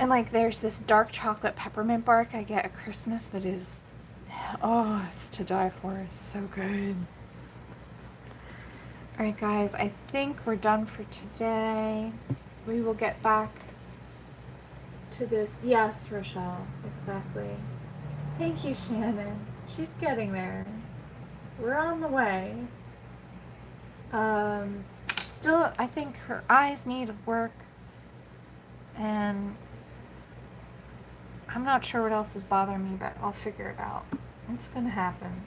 And like there's this dark chocolate peppermint bark I get at Christmas that is... Oh, it's to die for. It's so good. Alright guys, I think we're done for today. We will get back to this. Yes, Rochelle, exactly. Thank you, Shannon. She's getting there. We're on the way. Still, I think her eyes need work, and I'm not sure what else is bothering me, but I'll figure it out. It's gonna happen.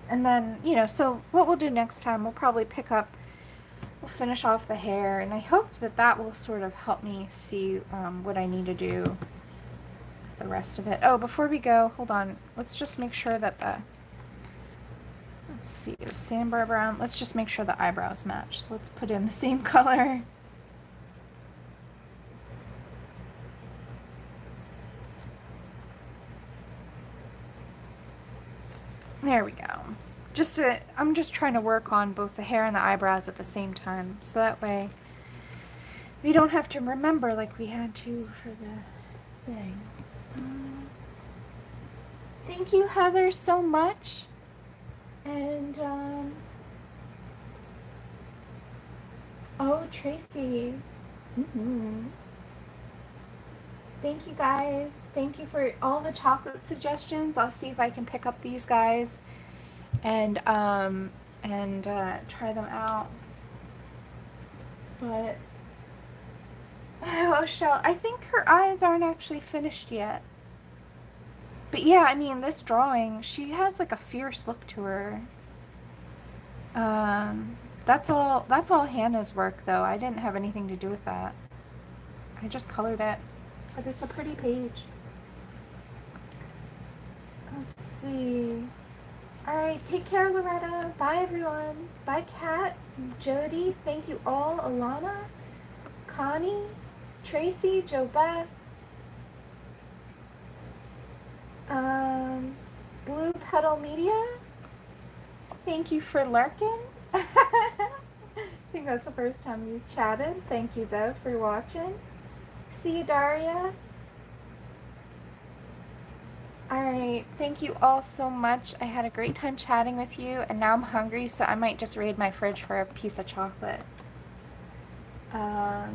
And then, so what we'll do next time, we'll probably we'll finish off the hair, and I hope that will sort of help me see what I need to do the rest of it. Oh, before we go, hold on. Let's just make sure that let's see, it was sandbar brown. Let's just make sure the eyebrows match. So let's put in the same color. There we go. I'm just trying to work on both the hair and the eyebrows at the same time, so that way we don't have to remember like we had to for the thing. Thank you, Heather, so much. And, oh, Tracy. Thank you, guys. Thank you for all the chocolate suggestions. I'll see if I can pick up these guys and try them out. But, oh, Shell, I think her eyes aren't actually finished yet. But yeah, I mean, this drawing, she has like a fierce look to her. That's all Hannah's work, though. I didn't have anything to do with that. I just colored it. But it's a pretty page. Let's see. Alright, take care, Loretta. Bye, everyone. Bye, Kat, Jody. Thank you all. Alana, Connie, Tracy, JoBeth, Blue Petal Media. Thank you for lurking. I think that's the first time you've chatted. Thank you, though, for watching. See you, Daria. Alright, thank you all so much. I had a great time chatting with you, and now I'm hungry, so I might just raid my fridge for a piece of chocolate. I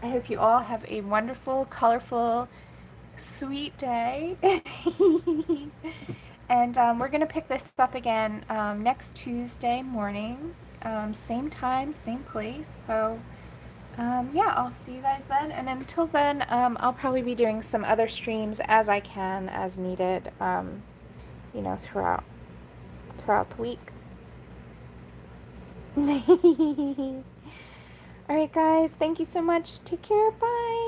hope you all have a wonderful, colorful, sweet day. And we're going to pick this up again next Tuesday morning. Same time, same place. So, yeah, I'll see you guys then. And until then, I'll probably be doing some other streams as I can, as needed, you know, throughout the week. All right, guys, thank you so much. Take care. Bye.